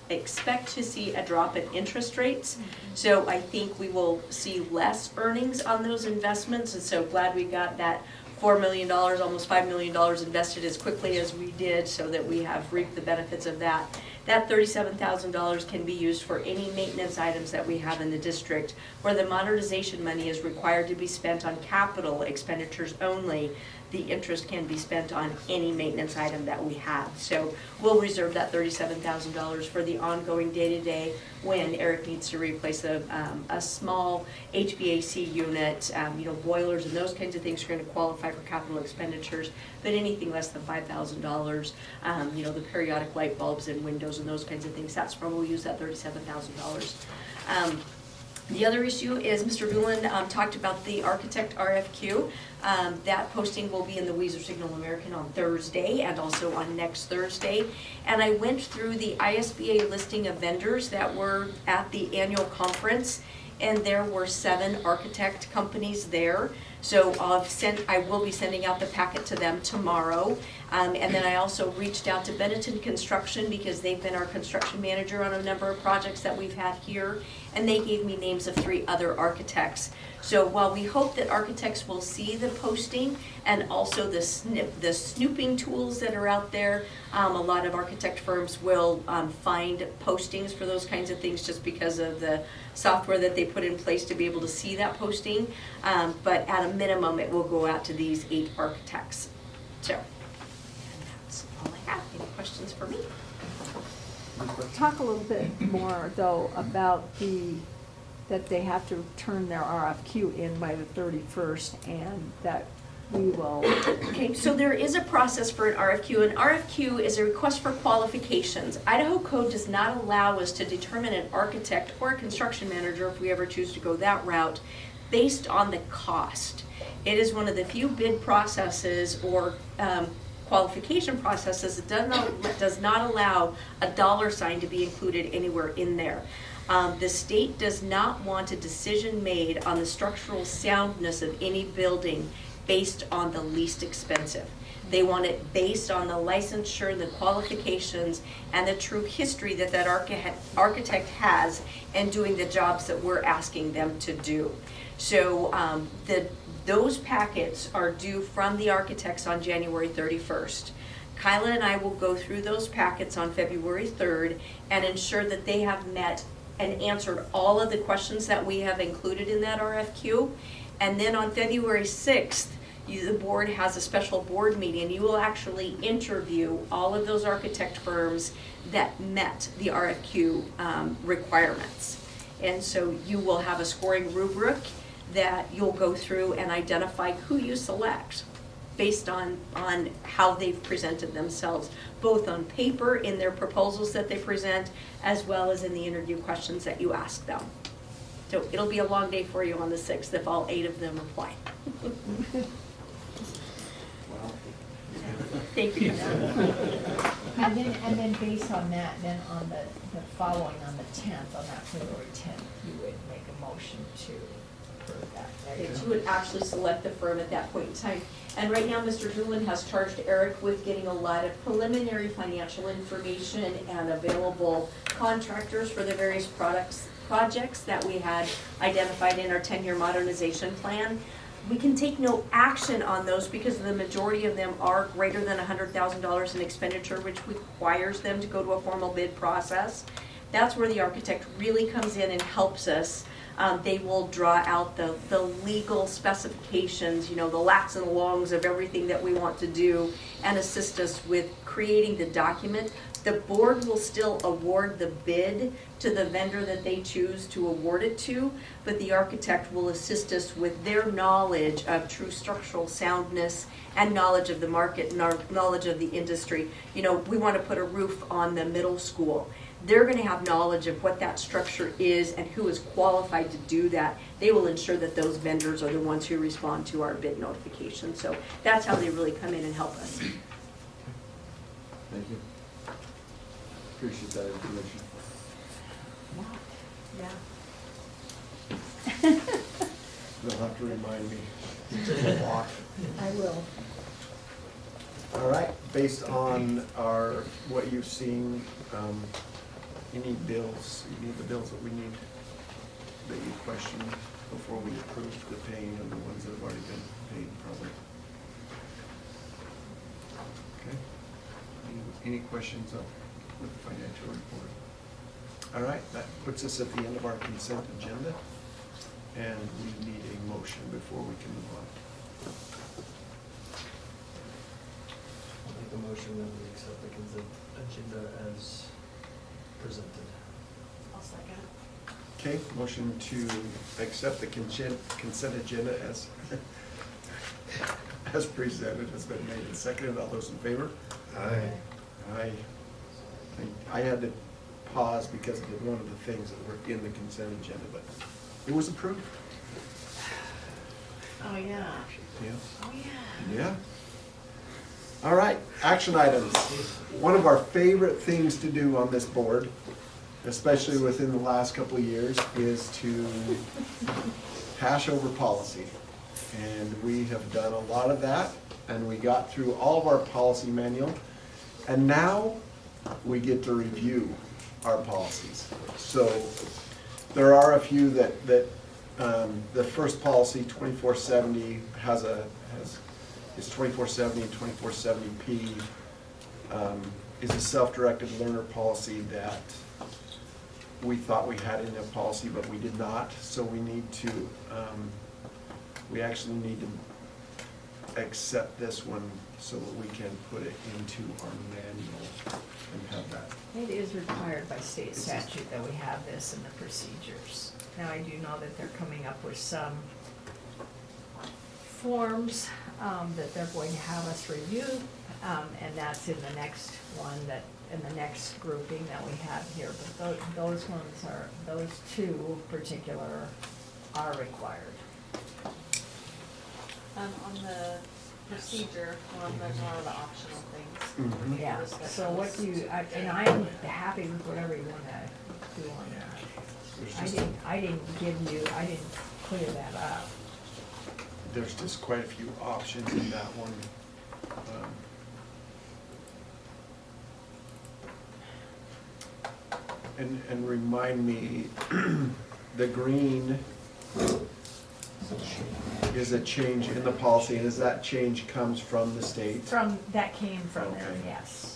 expect to see a drop in interest rates. So I think we will see less earnings on those investments, and so glad we got that $4 million, almost $5 million invested as quickly as we did, so that we have reaped the benefits of that. That $37,000 can be used for any maintenance items that we have in the district. Where the modernization money is required to be spent on capital expenditures only, the interest can be spent on any maintenance item that we have. So we'll reserve that $37,000 for the ongoing day-to-day when Eric needs to replace a small HVAC unit, boilers and those kinds of things are going to qualify for capital expenditures, but anything less than $5,000, the periodic light bulbs and windows and those kinds of things, that's where we'll use that $37,000. The other issue is Mr. Doolin talked about the architect RFQ. That posting will be in the Weiser Signal American on Thursday and also on next Thursday. And I went through the ISBA listing of vendors that were at the annual conference, and there were 7 architect companies there. So I will be sending out the packet to them tomorrow. And then I also reached out to Benetton Construction because they've been our construction manager on a number of projects that we've had here. And they gave me names of 3 other architects. So while we hope that architects will see the posting and also the snooping tools that are out there, a lot of architect firms will find postings for those kinds of things just because of the software that they put in place to be able to see that posting. But at a minimum, it will go out to these 8 architects. So, and that's all I have. Any questions for me? Talk a little bit more, though, about that they have to turn their RFQ in by the 31st, and that we will. Okay, so there is a process for an RFQ. An RFQ is a request for qualifications. Idaho code does not allow us to determine an architect or a construction manager, if we ever choose to go that route, based on the cost. It is one of the few bid processes or qualification processes that does not allow a dollar sign to be included anywhere in there. The state does not want a decision made on the structural soundness of any building based on the least expensive. They want it based on the licensure, the qualifications, and the true history that architect has in doing the jobs that we're asking them to do. So those packets are due from the architects on January 31st. Kyla and I will go through those packets on February 3rd and ensure that they have met and answered all of the questions that we have included in that RFQ. And then on February 6th, the board has a special board meeting. You will actually interview all of those architect firms that met the RFQ requirements. And so you will have a scoring rubric that you'll go through and identify who you select based on how they've presented themselves, both on paper in their proposals that they present, as well as in the interview questions that you ask them. So it'll be a long day for you on the 6th if all 8 of them apply. Thank you. And then based on that, then on the following, on the 10th, on that February 10th, you would make a motion to approve that. That you would actually select the firm at that point in time. And right now, Mr. Doolin has charged Eric with getting a lot of preliminary financial information and available contractors for the various projects that we had identified in our 10-year modernization plan. We can take no action on those because the majority of them are greater than $100,000 in expenditure, which requires them to go to a formal bid process. That's where the architect really comes in and helps us. They will draw out the legal specifications, the lats and longs of everything that we want to do, and assist us with creating the document. The board will still award the bid to the vendor that they choose to award it to, but the architect will assist us with their knowledge of true structural soundness and knowledge of the market and knowledge of the industry. We want to put a roof on the middle school. They're going to have knowledge of what that structure is and who is qualified to do that. They will ensure that those vendors are the ones who respond to our bid notification. So that's how they really come in and help us. Thank you. Appreciate that information. Yeah. You'll have to remind me. I will. All right, based on what you've seen, any of the bills that we need, that you question before we approve the paying of the ones that have already been paid, probably? Okay. Any questions of with the financial report. All right, that puts us at the end of our consent agenda, and we need a motion before we can move on. I'll make a motion that we accept the consent agenda as presented. I'll second. Okay, motion to accept the consent agenda as, as presented has been made and seconded. All those in favor? Aye. I had to pause because of one of the things that were in the consent agenda, but it was approved. Oh, yeah. Yeah. Oh, yeah. Yeah. All right, action items. One of our favorite things to do on this board, especially within the last couple of years, is to hash over policy. And we have done a lot of that, and we got through all of our policy manual. And now we get to review our policies. So there are a few that the first policy, 2470, is 2470 and 2470P, is a self-directed learner policy that we thought we had in the policy, but we did not. So we need to, we actually need to accept this one so that we can put it into our manual and have that. It is required by state statute that we have this in the procedures. Now, I do know that they're coming up with some forms that they're going to have us review, and that's in the next one that, in the next grouping that we have here. But those ones are, those two particular are required. On the procedure one, there's a lot of the optional things. Mhm. Yeah, so what do you, and I'm happy with whatever you wanna do on that. I didn't clear that up. There's just quite a few options in that one. And remind me, the green is a change in the policy, and as that change comes from the state? That came from them, Okay. yes.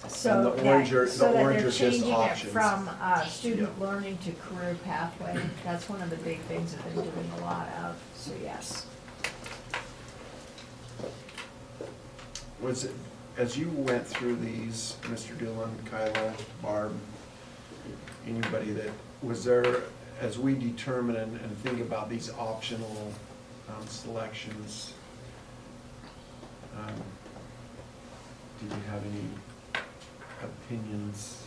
And So the orange are- so the that orange they're are just changing it options. from student Yeah. learning to career pathway. That's one of the big things that they're doing a lot of, so yes. Was it, as you went through these, Mr. Dillon, Kyla, Barb, anybody that, was there, as we determine and think about these optional selections, did you have any opinions?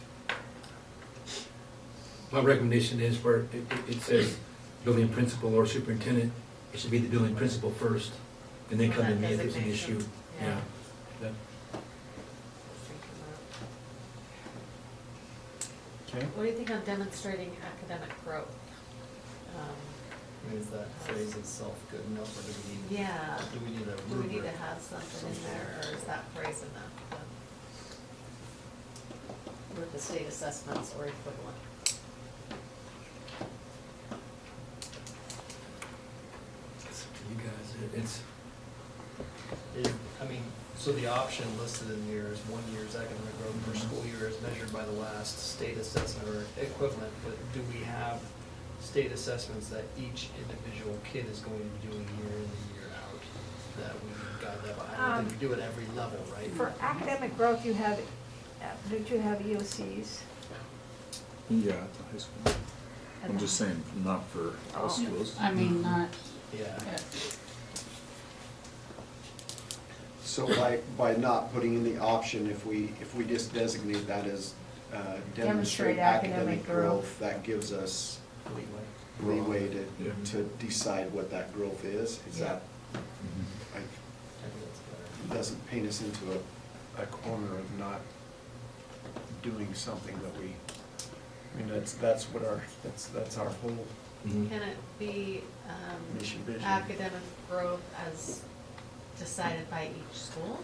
My recommendation is where it says building principal or superintendent, it should be the building principal first, and then come to me if there's an issue. Yeah. That- Okay. What do you think on demonstrating academic growth? Is that phrase itself good enough, or do we need? Yeah. Do we need a Do we need to rubric? have something in there, or is that phrase enough? With the state assessments or equivalent? You guys, it's, I mean, so the option listed in here is 1 year's academic growth per school year as measured by the last state assessment or equivalent, but do we have state assessments that each individual kid is going to be doing year in and year out? That we guide that by, I don't think we do it every level, right? For academic growth, you have, don't you have EOCs? Yeah, at the high school. I'm just saying, not for all Oh. schools. I mean, not, Yeah. So by not putting in the option, if we just designate that as demonstrate academic growth, that gives us leeway Yeah. to decide what that growth is that, Mhm. like, I think that's better. doesn't paint us into a corner of not doing something that we, I mean, that's what that's our whole mhm. Can it be mission vision. academic growth as decided by each school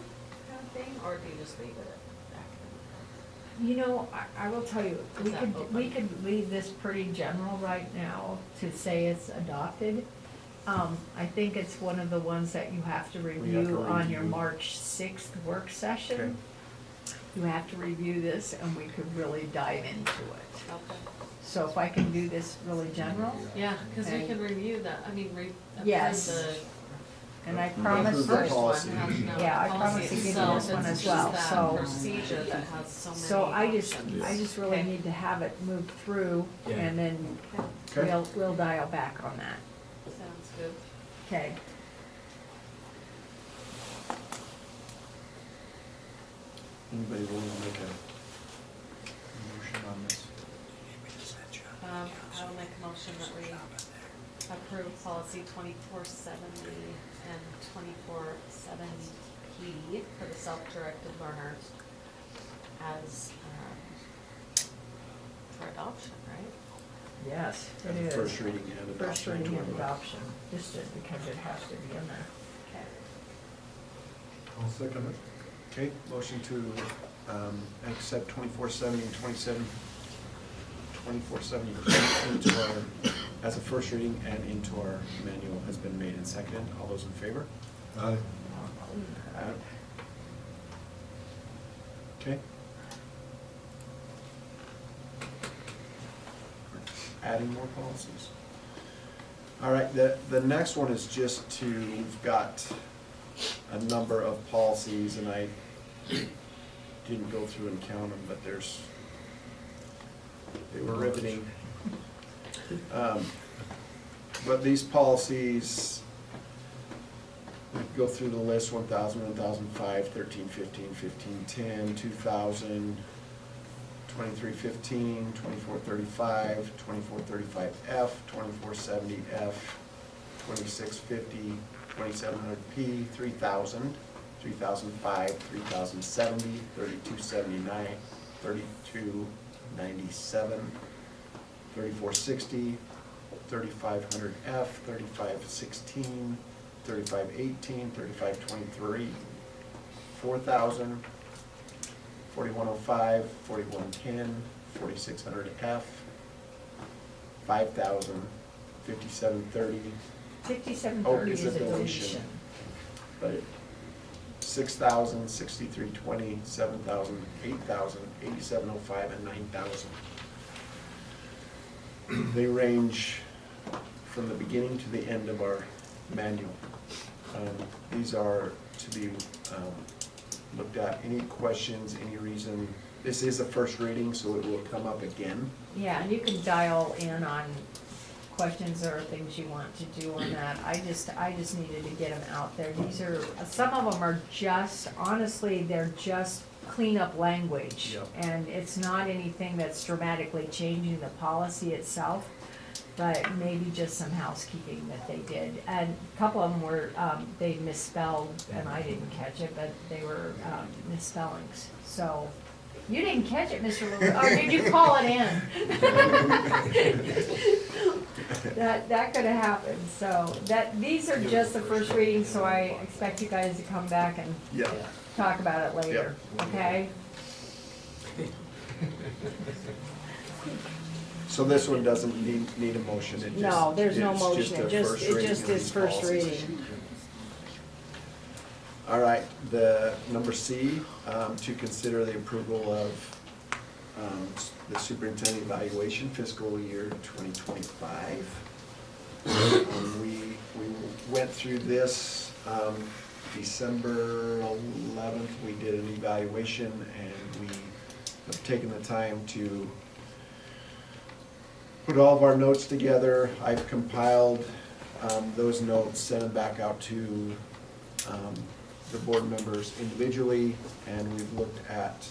kind of thing, or do you just leave it at academic? You know, I will tell you, Is we that we open? could leave this pretty general right now to say it's adopted. I think it's one of the ones that you have to review on your review. March 6th work session. you have to review this and we could really dive into it. Okay. So if I can do this really general, Yeah, because we Okay. can review that, I mean, approve Yes. the and I Approve promise the that, first policy. one has no Yeah, I promise policy to give you itself, this one it's as well, just that so- procedure that has so many so I just options. really Okay. need to have it moved through Yeah. and then Okay. we'll dial back on that. Sounds good. Okay. Anybody willing to make a motion on this? I will make a motion that we approve policy 2470 and 2470P for the self-directed learners as, for adoption, right? Yes, it As a is. first reading and adoption. First reading into and our- adoption, just because it has to be in there. Okay. I'll second it. Okay, motion to accept 2470 and 2470 into our, as a first reading and into our manual has been made and seconded. All those in favor? Aye. Okay. Adding more policies. All right, the next one is just to, we've got a number of policies, and I didn't go through and count them, but they were riveting. But these policies, we could go through the list: 1000, 1005, 1315, 1510, 2000, 2315, 2435, 2435F, 2470F, 2650, 2700P, 3000, 3005, 3070, 3279, 3297, 3460, 3500F, 3516, 3518, 3523, 4000, 4105, 4110, 4600F, 5000, 5730, 5730 is is a a deletion. deletion. but 6,000, 6320, 7,000, 8,000, 8705, and 9,000. They range from the beginning to the end of our manual. These are to be looked at. Any questions, any reason? This is a first reading, so it will come up again. Yeah, and you can dial in on questions or things you want to do on that. I just needed to get them out there. These are, some of them are just, honestly, they're just cleanup language. Yep. And it's not anything that's dramatically changing the policy itself, but maybe just some housekeeping that they did. And a couple of them were, they misspelled, and I didn't catch it, but they were misspellings. So, you didn't catch it, Mr. Lewis, or did you call it in? That could have happened, so these are just the first reading, so I expect you guys to come back and Yeah. talk about it later, okay? So this one doesn't need a motion, it just. No, there's no it's motion, a it just, first it reading just of is these first policies. reading. All right, the number C, to consider the approval of the superintendent evaluation fiscal year 2025. We went through this December 11th. We did an evaluation, and we have taken the time to put all of our notes together. I've compiled those notes, sent them back out to the board members individually, and we've looked at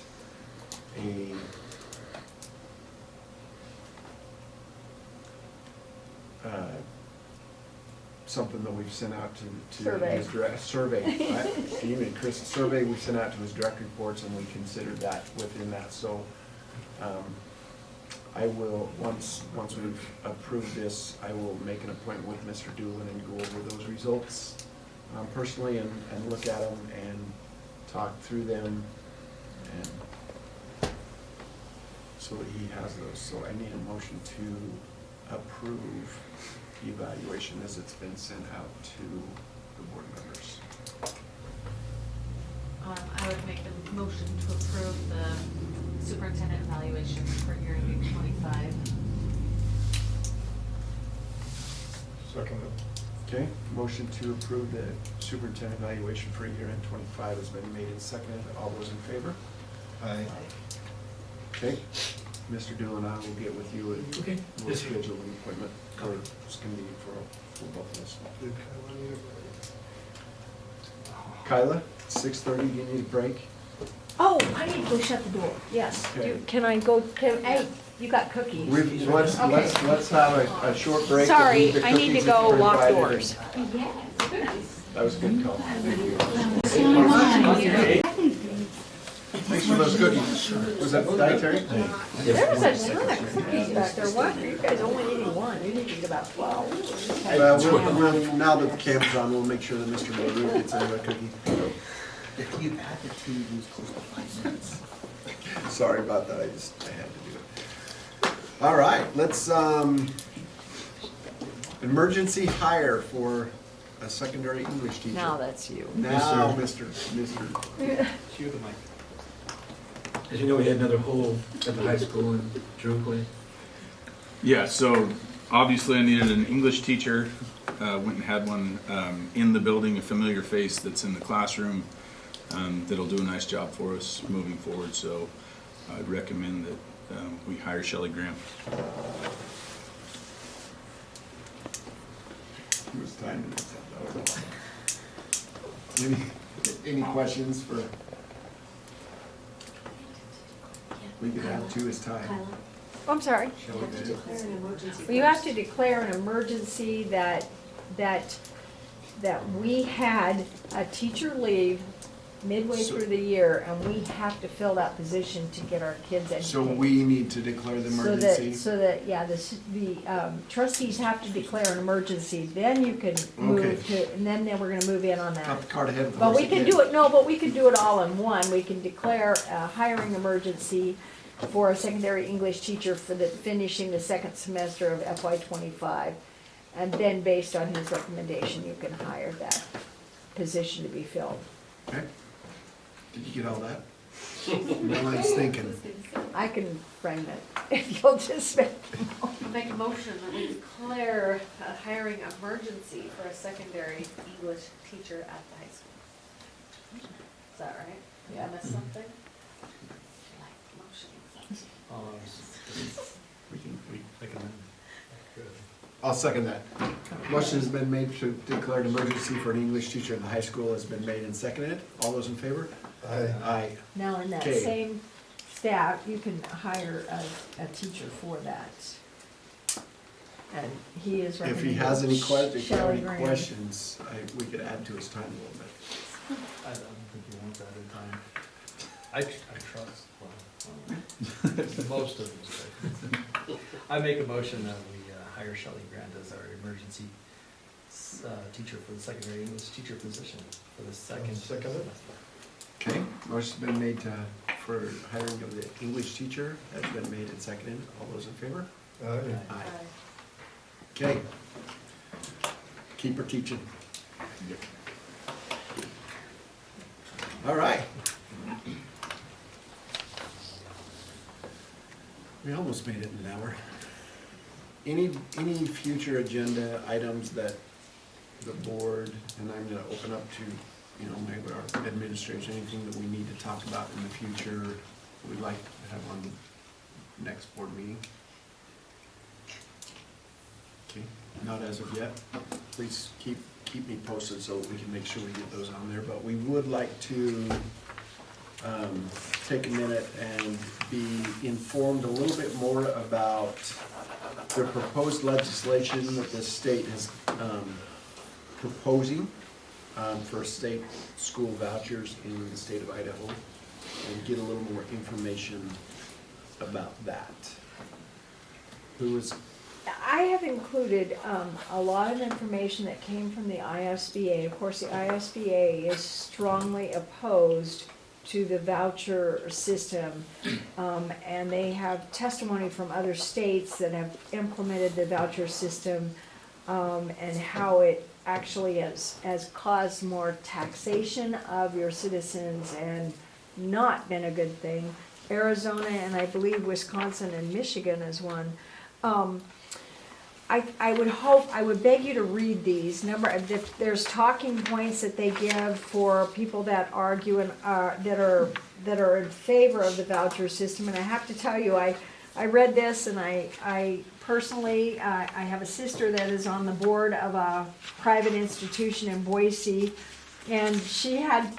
something that we've sent out to Survey. his direct survey, right? Even Chris, a survey we sent out to his direct reports, and we considered that within that. So I will, once we've approved this, I will make an appointment with Mr. Doolin and go over those results personally and look at them and talk through them, and so that he has those. So I need a motion to approve the evaluation as it's been sent out to the board members. I would make a motion to approve the superintendent evaluation for year ending 25. Second. Okay, motion to approve the superintendent evaluation for year end 25 has been made and seconded. All those in favor? Aye. Okay, Mr. Doolin, I will get with you and Okay. we'll Yes, sir. schedule an appointment or it's gonna be for both of us. Kyla, 6:30, do you need a break? Oh, I need to go shut the door, yes. Okay. Can I go, hey, you got cookies. Let's have a short break. Sorry, The I need to cookies go are lock provided. doors. That was a good call. Thanks for those cookies. Was that dietary? There was a ton of cookies back there. Why are you guys only eating one? You need to eat about 12. Well, now that the camera's on, we'll make sure that Mr. LaRue gets another cookie. If you add the two, you lose close to 5 minutes. Sorry about that, I had to do it. All right, let's, emergency hire for a secondary English teacher. Now that's you. Now, Mr. Cue the mic. As you know, we had another hole at the high school in Choate. Yeah, so obviously I needed an English teacher. Went and had one in the building, a familiar face that's in the classroom that'll do a nice job for us moving forward. So I'd recommend that we hire Shelley Graham. It was time. Any questions for? We could add to his time. I'm sorry. Shelley Graham. Well, you have to declare an emergency that we had a teacher leave midway So- through the year, and we have to fill that position to get our kids educated. So we need to declare the So emergency? that, the trustees have to declare an emergency, then you can move Okay. to, and then we're gonna move in on that. Got the cart ahead of the But horse we can again. do it, no, but we can do it all in one. We can declare a hiring emergency for a secondary English teacher for finishing the second semester of FY '25. And then based on his recommendation, you can hire that position to be filled. Okay. Did you get all that? No one's thinking. I can frame it if you'll just make. I'll make a motion that we declare a hiring emergency for a secondary English teacher at the high school. Is that right? Did I miss something? I'll second that. Motion has been made to declare an emergency for an English teacher in the high school has been made and seconded. All those in favor? Aye. Aye. Now, in that Okay. same staff, you can hire a teacher for that. And he is If recommending. he has any Shelley Graham. questions, we could add to his time a little bit. I don't think you want that at a time. I trust, most of them. I make a motion that we hire Shelley Grant as our emergency teacher for the secondary English teacher position for the second Second it. semester. Okay, motion's been made for hiring of the English teacher, has been made and seconded. All those in favor? Aye. Aye. Okay. Keep her teaching. All right. We almost made it in an hour. Any future agenda items that the board, and I'm gonna open up to, maybe our administrators, anything that we need to talk about in the future, we'd like to have on the next board meeting? Okay, not as of yet. Please keep me posted so we can make sure we get those on there, but we would like to take a minute and be informed a little bit more about the proposed legislation that the state is proposing for state school vouchers in the state of Idaho, and get a little more information about that. I have included a lot of information that came from the ISBA. Of course, the ISBA is strongly opposed to the voucher system, and they have testimony from other states that have implemented the voucher system, and how it actually has caused more taxation of your citizens and not been a good thing. Arizona, and I believe Wisconsin and Michigan is one. I would hope, I would beg you to read these. There's talking points that they give for people that argue and that are in favor of the voucher system. And I have to tell you, I read this, and I personally, I have a sister that is on the board of a private institution in Boise, and she had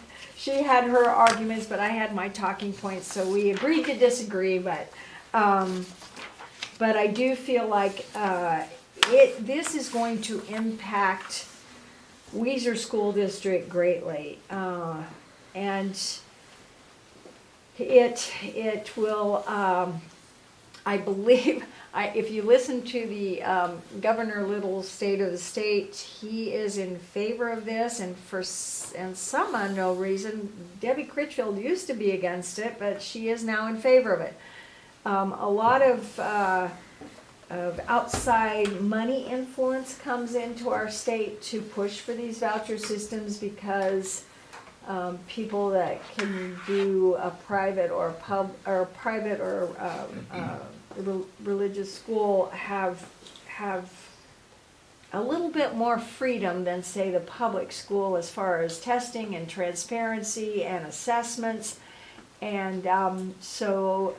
her arguments, but I had my talking points, so we agreed to disagree. But I do feel like this is going to impact Weiser School District greatly, and it will. I believe, if you listen to the Governor Little's State of the State, he is in favor of this, and for some unknown reason, Debbie Critchfield used to be against it, but she is now in favor of it. A lot of outside money influence comes into our state to push for these voucher systems because people that can do a private or religious school have a little bit more freedom than, say, the public school as far as testing and transparency and assessments. And so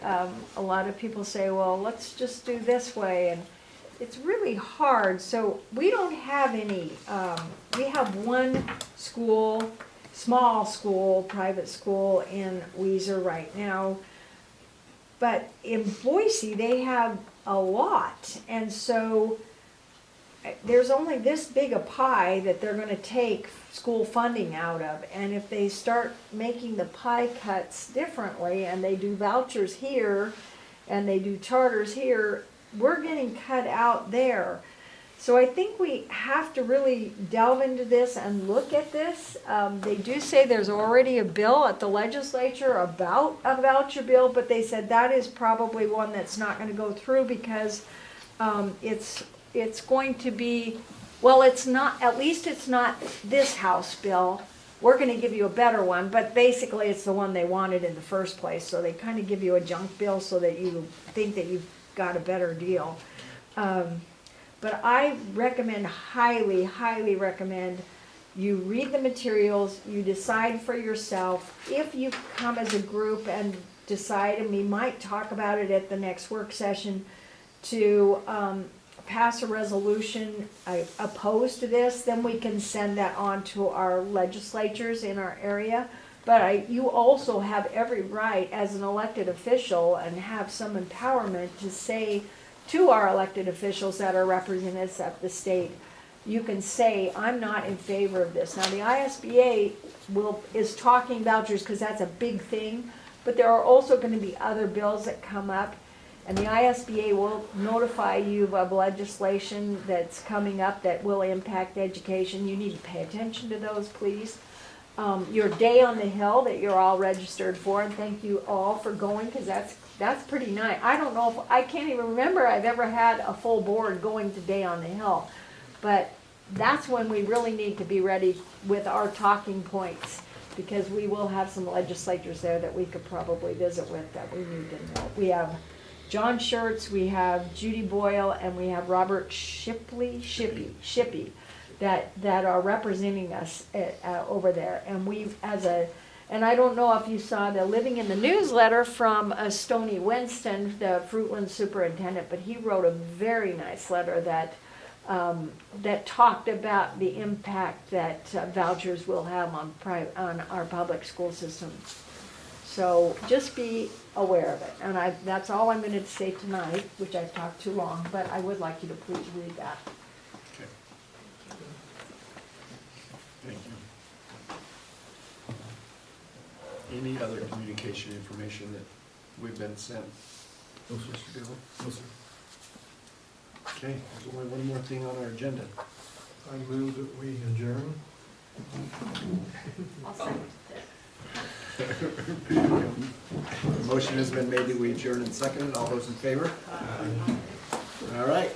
a lot of people say, well, let's just do this way, and it's really hard. So we don't have any, we have one school, small school, private school in Weiser right now. But in Boise, they have a lot. And so there's only this big a pie that they're going to take school funding out of. And if they start making the pie cuts differently, and they do vouchers here, and they do charters here, we're getting cut out there. So I think we have to really delve into this and look at this. They do say there's already a bill at the legislature about a voucher bill, but they said that is probably one that's not going to go through because it's going to be, well, it's not, at least it's not this House bill. We're going to give you a better one, but basically it's the one they wanted in the first place. So they kind of give you a junk bill so that you think that you've got a better deal. But I recommend, highly, highly recommend you read the materials, you decide for yourself. If you come as a group and decide, and we might talk about it at the next work session, to pass a resolution opposed to this, then we can send that on to our legislatures in our area. But you also have every right as an elected official and have some empowerment to say to our elected officials that are representatives at the state, you can say, I'm not in favor of this. Now, the ISBA is talking vouchers because that's a big thing, but there are also going to be other bills that come up, and the ISBA will notify you of legislation that's coming up that will impact education. You need to pay attention to those, please. Your Day on the Hill that you're all registered for, and thank you all for going, because that's pretty nice. I don't know if, I can't even remember I've ever had a full board going to Day on the Hill. But that's when we really need to be ready with our talking points, because we will have some legislators there that we could probably visit with that we need to know. We have John Schertz, we have Judy Boyle, and we have Robert Shippey, that are representing us over there. And we've, and I don't know if you saw the Living in the Newsletter from Stoney Winston, the Fruitland superintendent, but he wrote a very nice letter that talked about the impact that vouchers will have on our public school system. So just be aware of it. And that's all I'm going to say tonight, which I've talked too long, but I would like you to please read that. Okay. Thank you. Any other communication information that we've been sent? No, sir. No, sir. Okay, there's only one more thing on our agenda. I move that we adjourn. I'll second Motion has been made that we adjourn and seconded. All those in favor? All right.